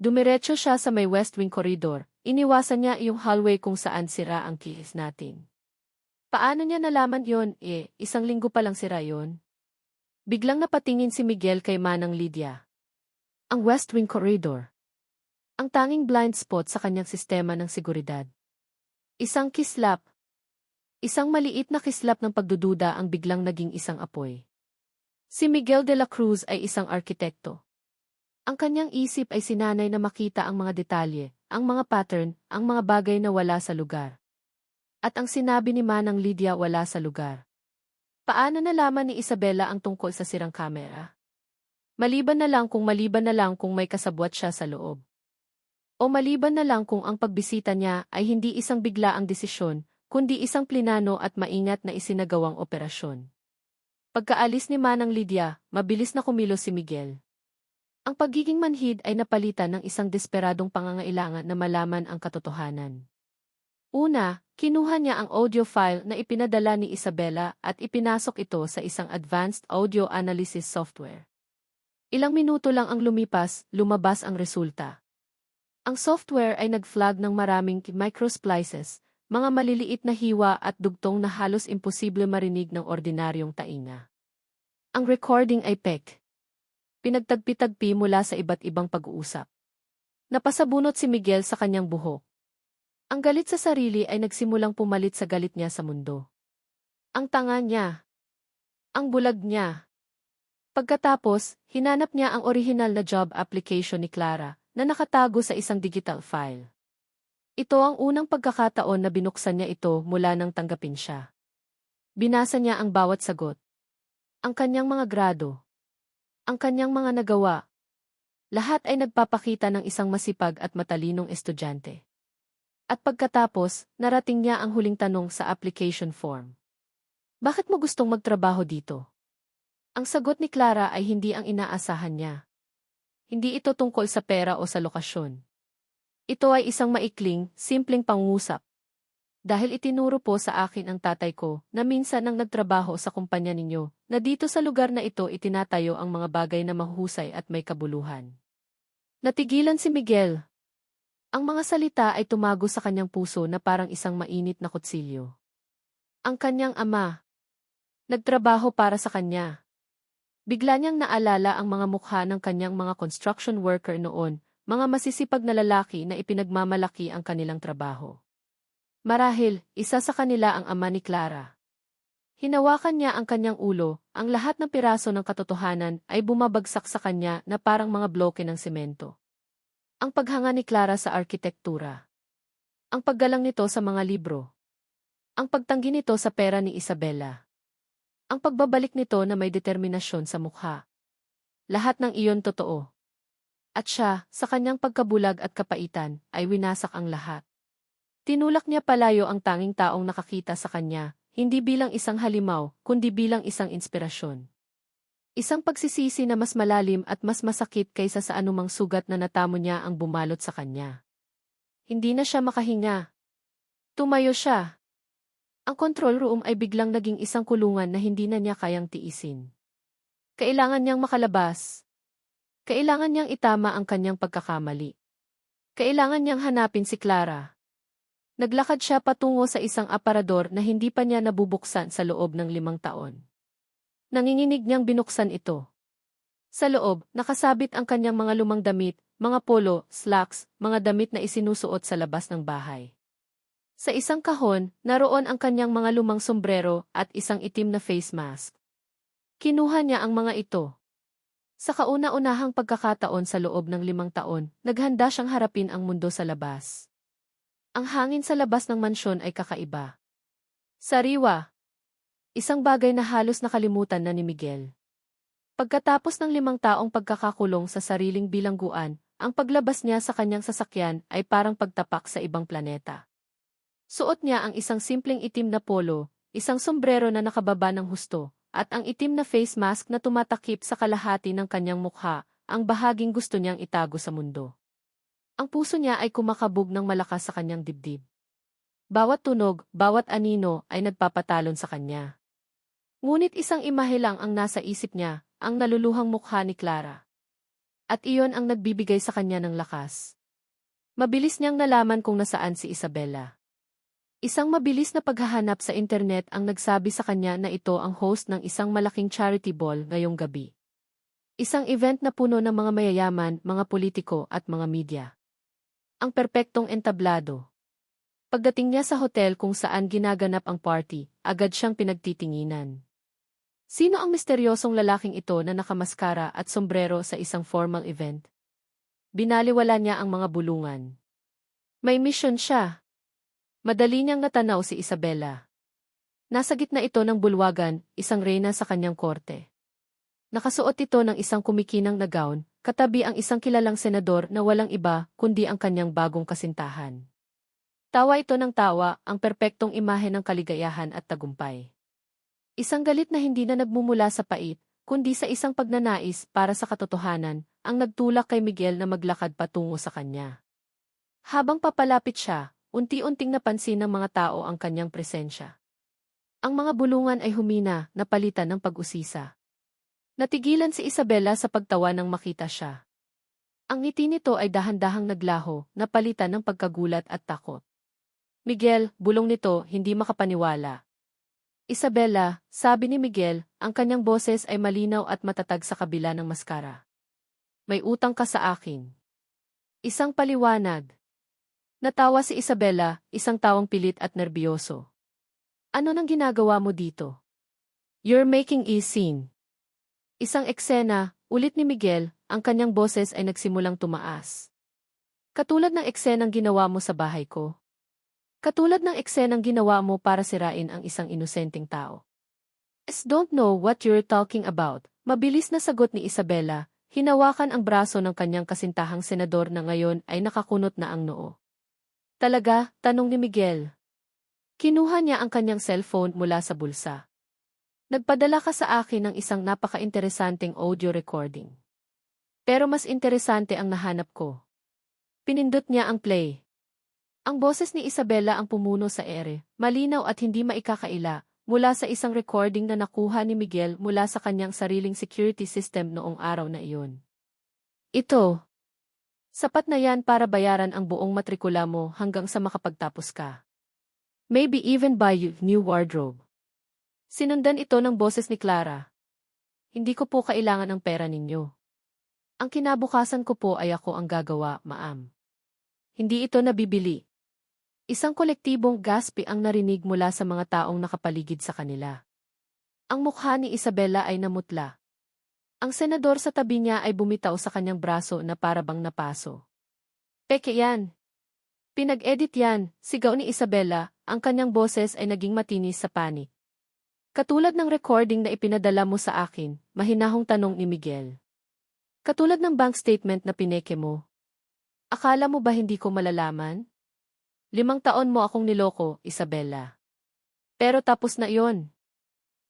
Dumiretso siya sa may West Wing Corridor, iniwasan niya yung hallway kung saan sira ang keys natin. Paano niya nalaman yon? Isang linggo pa lang sira yon. Biglang napatingin si Miguel kay Manang Lydia. Ang West Wing Corridor. Ang tanging blind spot sa kanyang sistema ng seguridad. Isang kislap. Isang maliit na kislap ng pagdududa ang biglang naging isang apoy. Si Miguel de la Cruz ay isang arkitekto. Ang kanyang isip ay sinanay na makita ang mga detalye, ang mga pattern, ang mga bagay na wala sa lugar. At ang sinabi ni Manang Lydia wala sa lugar. Paano nalaman ni Isabela ang tungkol sa sirang kamera? Maliban na lang kung may kasabwat siya sa loob. O maliban na lang kung ang pagbisita niya ay hindi isang biglaang desisyon, kundi isang plinano at maingat na isinagawang operasyon. Pagkaalis ni Manang Lydia, mabilis na kumilos si Miguel. Ang pagiging manhid ay napalitan ng isang desperadong pangangailangan na malaman ang katotohanan. Una, kinuha niya ang audio file na ipinadala ni Isabela at ipinasok ito sa isang advanced audio analysis software. Ilang minuto lang ang lumipas, lumabas ang resulta. Ang software ay nag-flag ng maraming microsplices, mga maliliit na hiwa at dugtong na halos imposible marinig ng ordinaryong tainga. Ang recording ay pek. Pinagtagpi-tagpi mula sa iba't ibang pag-uusap. Napasabunot si Miguel sa kanyang buhok. Ang galit sa sarili ay nagsimulang pumalit sa galit niya sa mundo. Ang tanga niya. Ang bulag niya. Pagkatapos, hinanap niya ang orihinal na job application ni Clara, na nakatago sa isang digital file. Ito ang unang pagkakataon na binuksan niya ito mula nang tanggapin siya. Binasa niya ang bawat sagot. Ang kanyang mga grado. Ang kanyang mga nagawa. Lahat ay nagpapakita ng isang masipag at matalinong estudyante. At pagkatapos, narating niya ang huling tanong sa application form. Bakit mo gustong magtrabaho dito? Ang sagot ni Clara ay hindi ang inaasahan niya. Hindi ito tungkol sa pera o sa lokasyon. Ito ay isang maikling, simpleng pangungusap. Dahil itinuro po sa akin ang tatay ko na minsan nang nagtrabaho sa kumpanya ninyo, na dito sa lugar na ito itinatayo ang mga bagay na mahusay at may kabuluhan. Natigilan si Miguel. Ang mga salita ay tumago sa kanyang puso na parang isang mainit na kutsilyo. Ang kanyang ama. Nagtrabaho para sa kanya. Bigla niyang naalala ang mga mukha ng kanyang mga construction worker noon, mga masisipag na lalaki na ipinagmamalaki ang kanilang trabaho. Marahil, isa sa kanila ang ama ni Clara. Hinawakan niya ang kanyang ulo, ang lahat ng piraso ng katotohanan ay bumabagsak sa kanya na parang mga bloke ng semento. Ang paghanga ni Clara sa arkitektura. Ang paggalang nito sa mga libro. Ang pagtanggi nito sa pera ni Isabela. Ang pagbabalik nito na may determinasyon sa mukha. Lahat ng iyon totoo. At siya, sa kanyang pagkabulag at kapaitan, ay winasak ang lahat. Tinulak niya palayo ang tanging taong nakakita sa kanya, hindi bilang isang halimaw, kundi bilang isang inspirasyon. Isang pagsisisi na mas malalim at mas masakit kaysa sa anumang sugat na natamo niya ang bumalot sa kanya. Hindi na siya makahinga. Tumayo siya. Ang control room ay biglang naging isang kulungan na hindi na niya kayang tiisin. Kailangan niyang makalabas. Kailangan niyang itama ang kanyang pagkakamali. Kailangan niyang hanapin si Clara. Naglakad siya patungo sa isang aparador na hindi pa niya nabubuksan sa loob ng 5 taon. Nanginginig niyang binuksan ito. Sa loob, nakasabit ang kanyang mga lumang damit, mga polo, slacks, mga damit na isinusuot sa labas ng bahay. Sa isang kahon, naroon ang kanyang mga lumang sombrero at isang itim na face mask. Kinuha niya ang mga ito. Sa kauna-unahang pagkakataon sa loob ng 5 taon, naghanda siyang harapin ang mundo sa labas. Ang hangin sa labas ng mansyon ay kakaiba. Sariwa. Isang bagay na halos nakalimutan na ni Miguel. Pagkatapos ng 5 taong pagkakakulong sa sariling bilangguan, ang paglabas niya sa kanyang sasakyan ay parang pagtapak sa ibang planeta. Suot niya ang isang simpleng itim na polo, isang sombrero na nakababa ng husto, at ang itim na face mask na tumatakip sa kalahati ng kanyang mukha, ang bahaging gusto niyang itago sa mundo. Ang puso niya ay kumakabog ng malakas sa kanyang dibdib. Bawat tunog, bawat anino ay nagpapatalon sa kanya. Ngunit isang imahe lang ang nasa isip niya, ang naluluhang mukha ni Clara. At iyon ang nagbibigay sa kanya ng lakas. Mabilis niyang nalaman kung nasaan si Isabela. Isang mabilis na paghahanap sa internet ang nagsabi sa kanya na ito ang host ng isang malaking charity ball ngayong gabi. Isang event na puno ng mga mayayaman, mga politiko at mga media. Ang perpektong entablado. Pagdating niya sa hotel kung saan ginaganap ang party, agad siyang pinagtitinginan. Sino ang misteryosong lalaking ito na nakamaskara at sombrero sa isang formal event? Binaliwala niya ang mga bulungan. May misyon siya. Madali niyang natanaw si Isabela. Nasa gitna ito ng bulwagan, isang reyna sa kanyang korte. Nakasuot ito ng isang kumikinang na gown, katabi ang isang kilalang senador na walang iba kundi ang kanyang bagong kasintahan. Tawa ito ng tawa, ang perpektong imahe ng kaligayahan at tagumpay. Isang galit na hindi na nagmumula sa pait, kundi sa isang pagnanais para sa katotohanan, ang nagtulak kay Miguel na maglakad patungo sa kanya. Habang papalapit siya, unti-unting napansin ng mga tao ang kanyang presensya. Ang mga bulungan ay humina, napalitan ng pag-usisa. Natigilan si Isabela sa pagtawa nang makita siya. Ang ngiti nito ay dahan-dahang naglaho, napalitan ng pagkagulat at takot. Miguel, bulong nito, hindi makapaniwala. Isabela, sabi ni Miguel, ang kanyang boses ay malinaw at matatag sa kabila ng maskara. May utang ka sa akin. Isang paliwanag. Natawa si Isabela, isang tawang pilit at nerbiyoso. Ano nang ginagawa mo dito? You're making a scene. Isang eksena, ulit ni Miguel, ang kanyang boses ay nagsimulang tumaas. Katulad ng eksenang ginawa mo sa bahay ko. Katulad ng eksenang ginawa mo para sirain ang isang inosenteng tao. Don't know what you're talking about, mabilis na sagot ni Isabela, hinawakan ang braso ng kanyang kasintahang senador na ngayon ay nakakunot na ang noo. Talaga, tanong ni Miguel. Kinuha niya ang kanyang cellphone mula sa bulsa. Nagpadala ka sa akin ng isang napaka-interesanteng audio recording. Pero mas interesante ang nahanap ko. Pinindot niya ang play. Ang boses ni Isabela ang pumuno sa ere, malinaw at hindi maikakaila, mula sa isang recording na nakuha ni Miguel mula sa kanyang sariling security system noong araw na iyon. Ito. Sapat na yan para bayaran ang buong matrikula mo hanggang sa makapagtapos ka. Maybe even buy you new wardrobe. Sinundan ito ng boses ni Clara. Hindi ko po kailangan ng pera ninyo. Ang kinabukasan ko po ay ako ang gagawa, ma'am. Hindi ito nabibili. Isang kolektibong gaspi ang narinig mula sa mga taong nakapaligid sa kanila. Ang mukha ni Isabela ay namutla. Ang senador sa tabi niya ay bumitaw sa kanyang braso na parabang napaso. Peke yan. Pinag-edit yan, sigaw ni Isabela, ang kanyang boses ay naging matinis sa panik. Katulad ng recording na ipinadala mo sa akin, mahinahong tanong ni Miguel. Katulad ng bank statement na pineke mo. Akala mo ba hindi ko malalaman? 5 taon mo akong niloko, Isabela. Pero tapos na iyon.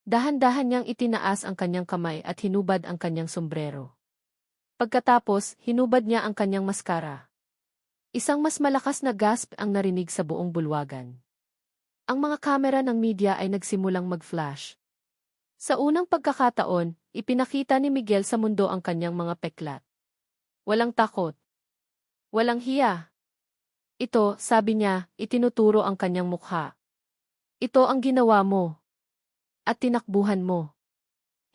Dahan-dahan niyang itinaas ang kanyang kamay at hinubad ang kanyang sombrero. Pagkatapos, hinubad niya ang kanyang maskara. Isang mas malakas na gasp ang narinig sa buong bulwagan. Ang mga kamera ng media ay nagsimulang mag-flash. Sa unang pagkakataon, ipinakita ni Miguel sa mundo ang kanyang mga peklat. Walang takot. Walang hiya. Ito, sabi niya, itinuturo ang kanyang mukha. Ito ang ginawa mo. At tinakbuhan mo.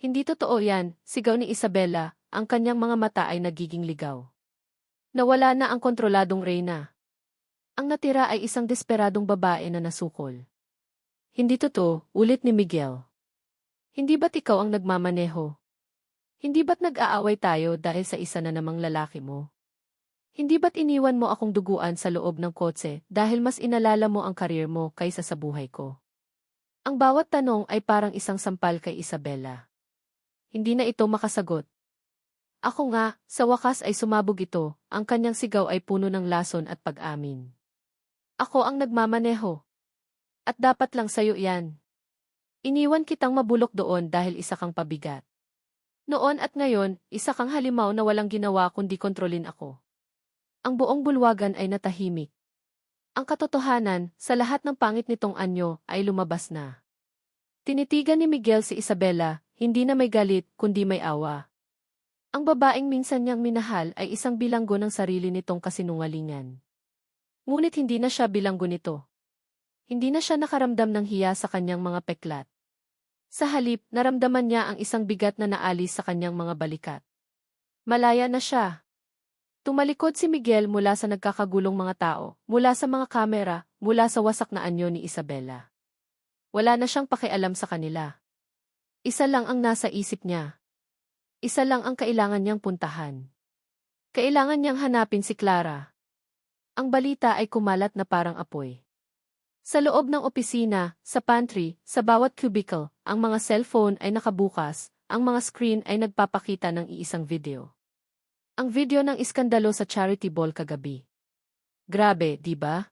Hindi totoo yan, sigaw ni Isabela, ang kanyang mga mata ay nagiging ligaw. Nawala na ang kontroladong reyna. Ang natira ay isang desperadong babae na nasukol. Hindi totoo, ulit ni Miguel. Hindi ba't ikaw ang nagmamaneho? Hindi ba't nag-aaway tayo dahil sa isa na namang lalaki mo? Hindi ba't iniwan mo akong duguan sa loob ng kotse dahil mas inalala mo ang karir mo kaysa sa buhay ko? Ang bawat tanong ay parang isang sampal kay Isabela. Hindi na ito makasagot. Ako nga, sa wakas ay sumabog ito, ang kanyang sigaw ay puno ng lason at pag-amin. Ako ang nagmamaneho. At dapat lang sayo yan. Iniwan kitang mabulok doon dahil isa kang pabigat. Noon at ngayon, isa kang halimaw na walang ginawa kundi kontrolin ako. Ang buong bulwagan ay natahimik. Ang katotohanan, sa lahat ng pangit nitong anyo, ay lumabas na. Tinitigan ni Miguel si Isabela, hindi na may galit, kundi may awa. Ang babaeng minsan niyang minahal ay isang bilanggo ng sarili nitong kasinungalingan. Ngunit hindi na siya bilanggo nito. Hindi na siya nakaramdam ng hiya sa kanyang mga peklat. Sa halip, naramdaman niya ang isang bigat na naalis sa kanyang mga balikat. Malaya na siya. Tumalikod si Miguel mula sa nagkakagulong mga tao, mula sa mga kamera, mula sa wasak na anyo ni Isabela. Wala na siyang pakialam sa kanila. Isa lang ang nasa isip niya. Isa lang ang kailangan niyang puntahan. Kailangan niyang hanapin si Clara. Ang balita ay kumalat na parang apoy. Sa loob ng opisina, sa pantry, sa bawat cubicle, ang mga cellphone ay nakabukas, ang mga screen ay nagpapakita ng iisang video. Ang video ng iskandalo sa charity ball kagabi. Grabe, di ba?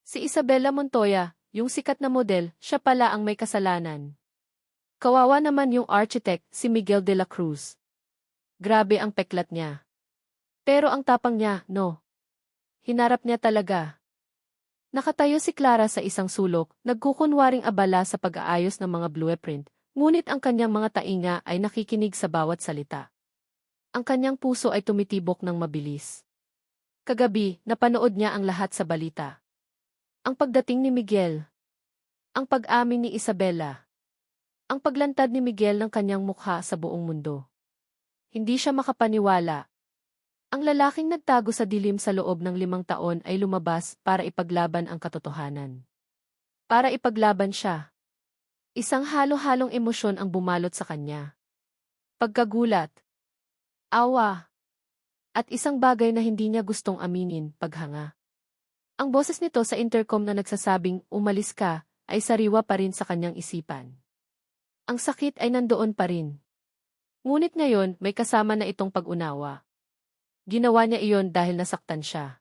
Si Isabela Montoya, yung sikat na model, siya pala ang may kasalanan. Kawawa naman yung architect, si Miguel de la Cruz. Grabe ang peklat niya. Pero ang tapang niya, no. Hinarap niya talaga. Nakatayo si Clara sa isang sulok, nagkukunwaring abala sa pag-aayos ng mga blueprint, ngunit ang kanyang mga tainga ay nakikinig sa bawat salita. Ang kanyang puso ay tumitibok ng mabilis. Kagabi, napanood niya ang lahat sa balita. Ang pagdating ni Miguel. Ang pag-amin ni Isabela. Ang paglantad ni Miguel ng kanyang mukha sa buong mundo. Hindi siya makapaniwala. Ang lalaking nagtago sa dilim sa loob ng 5 taon ay lumabas para ipaglaban ang katotohanan. Para ipaglaban siya. Isang halo-halong emosyon ang bumalot sa kanya. Pagkagulat. Awa. At isang bagay na hindi niya gustong aminin, paghanga. Ang boses nito sa intercom na nagsasabing, umalis ka, ay sariwa pa rin sa kanyang isipan. Ang sakit ay nandoon pa rin. Ngunit ngayon, may kasama na itong pag-unawa. Ginawa niya iyon dahil nasaktan siya.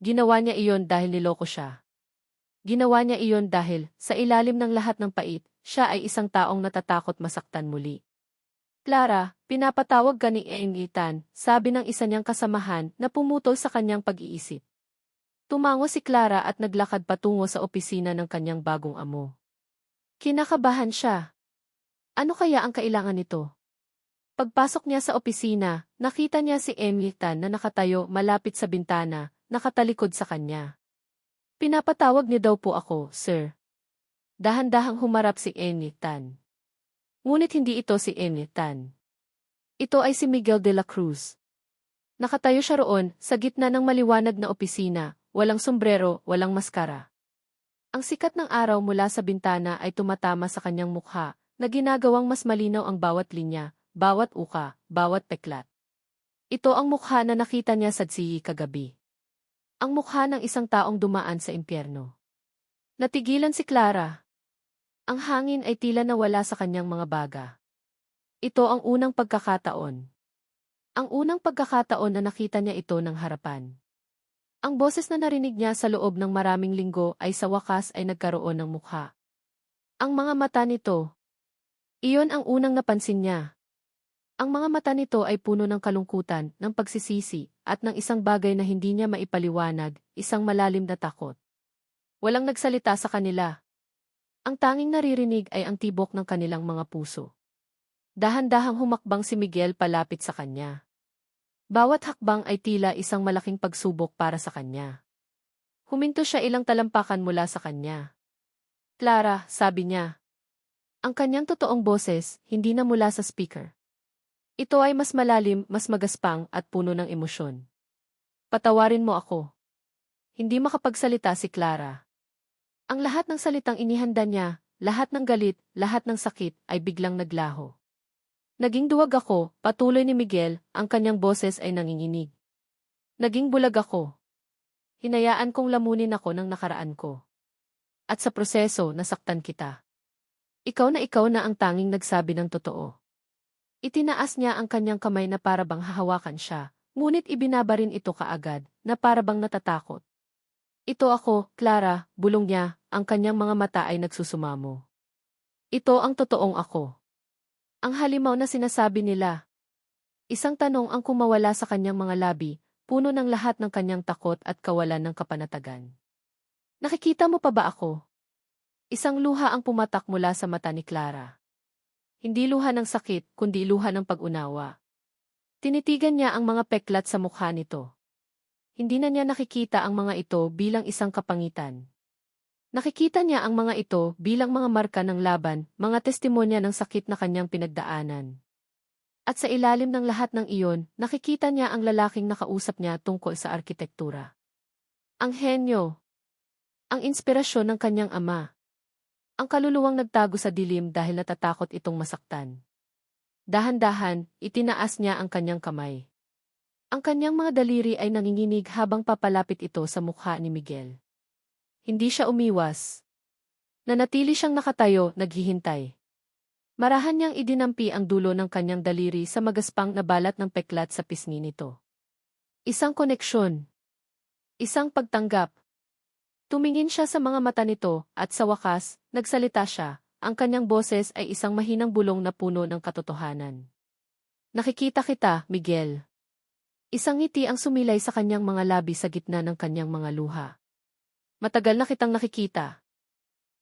Ginawa niya iyon dahil niloko siya. Ginawa niya iyon dahil, sa ilalim ng lahat ng pait, siya ay isang taong natatakot masaktan muli. Clara, pinapatawag ka ni Engitan, sabi ng isa niyang kasamahan na pumutol sa kanyang pag-iisip. Tumango si Clara at naglakad patungo sa opisina ng kanyang bagong amo. Kinakabahan siya. Ano kaya ang kailangan nito? Pagpasok niya sa opisina, nakita niya si Engitan na nakatayo malapit sa bintana, nakatalikod sa kanya. Pinapatawag niyo daw po ako, sir. Dahan-dahang humarap si Engitan. Ngunit hindi ito si Amy Tan. Ito ay si Miguel de la Cruz. Nakatayo siya roon, sa gitna ng maliwanag na opisina, walang sombrero, walang maskara. Ang sikat ng araw mula sa bintana ay tumatama sa kanyang mukha, na ginagawang mas malinaw ang bawat linya, bawat uka, bawat peklat. Ito ang mukha na nakita niya sa Tsiyi kagabi. Ang mukha ng isang taong dumaan sa impyerno. Natigilan si Clara. Ang hangin ay tila nawala sa kanyang mga baga. Ito ang unang pagkakataon. Ang unang pagkakataon na nakita niya ito ng harapan. Ang boses na narinig niya sa loob ng maraming linggo ay sa wakas ay nagkaroon ng mukha. Ang mga mata nito. Iyon ang unang napansin niya. Ang mga mata nito ay puno ng kalungkutan, ng pagsisisi, at ng isang bagay na hindi niya maipaliwanag, isang malalim na takot. Walang nagsalita sa kanila. Ang tanging naririnig ay ang tibok ng kanilang mga puso. Dahan-dahang humakbang si Miguel palapit sa kanya. Bawat hakbang ay tila isang malaking pagsubok para sa kanya. Huminto siya ilang talampakan mula sa kanya. Clara, sabi niya. Ang kanyang totoong boses, hindi na mula sa speaker. Ito ay mas malalim, mas magaspang at puno ng emosyon. Patawarin mo ako. Hindi makapagsalita si Clara. Ang lahat ng salitang inihanda niya, lahat ng galit, lahat ng sakit, ay biglang naglaho. Naging duwag ako, patuloy ni Miguel, ang kanyang boses ay nanginginig. Naging bulag ako. Hinayaan kong lamunin ako ng nakaraan ko. At sa proseso, nasaktan kita. Ikaw na ang tanging nagsabi ng totoo. Itinaas niya ang kanyang kamay na parabang hahawakan siya, ngunit ibinaba rin ito kaagad, na parabang natatakot. Ito ako, Clara, bulong niya, ang kanyang mga mata ay nagsusumamo. Ito ang totoong ako. Ang halimaw na sinasabi nila. Isang tanong ang kumawala sa kanyang mga labi, puno ng lahat ng kanyang takot at kawalan ng kapanatagan. Nakikita mo pa ba ako? Isang luha ang pumatak mula sa mata ni Clara. Hindi luha ng sakit, kundi luha ng pag-unawa. Tinitigan niya ang mga peklat sa mukha nito. Hindi na niya nakikita ang mga ito bilang isang kapangitan. Nakikita niya ang mga ito bilang mga marka ng laban, mga testimonya ng sakit na kanyang pinagdaanan. At sa ilalim ng lahat ng iyon, nakikita niya ang lalaking nakausap niya tungkol sa arkitektura. Ang henyo. Ang inspirasyon ng kanyang ama. Ang kaluluwang nagtago sa dilim dahil natatakot itong masaktan. Dahan-dahan, itinaas niya ang kanyang kamay. Ang kanyang mga daliri ay nanginginig habang papalapit ito sa mukha ni Miguel. Hindi siya umiwas. Nanatili siyang nakatayo, naghihintay. Marahan niyang idinampi ang dulo ng kanyang daliri sa magaspang na balat ng peklat sa pisngi nito. Isang koneksyon. Isang pagtanggap. Tumingin siya sa mga mata nito, at sa wakas, nagsalita siya. Ang kanyang boses ay isang mahinang bulong na puno ng katotohanan. Nakikita kita, Miguel. Isang ngiti ang sumilay sa kanyang mga labi sa gitna ng kanyang mga luha. Matagal na kitang nakikita.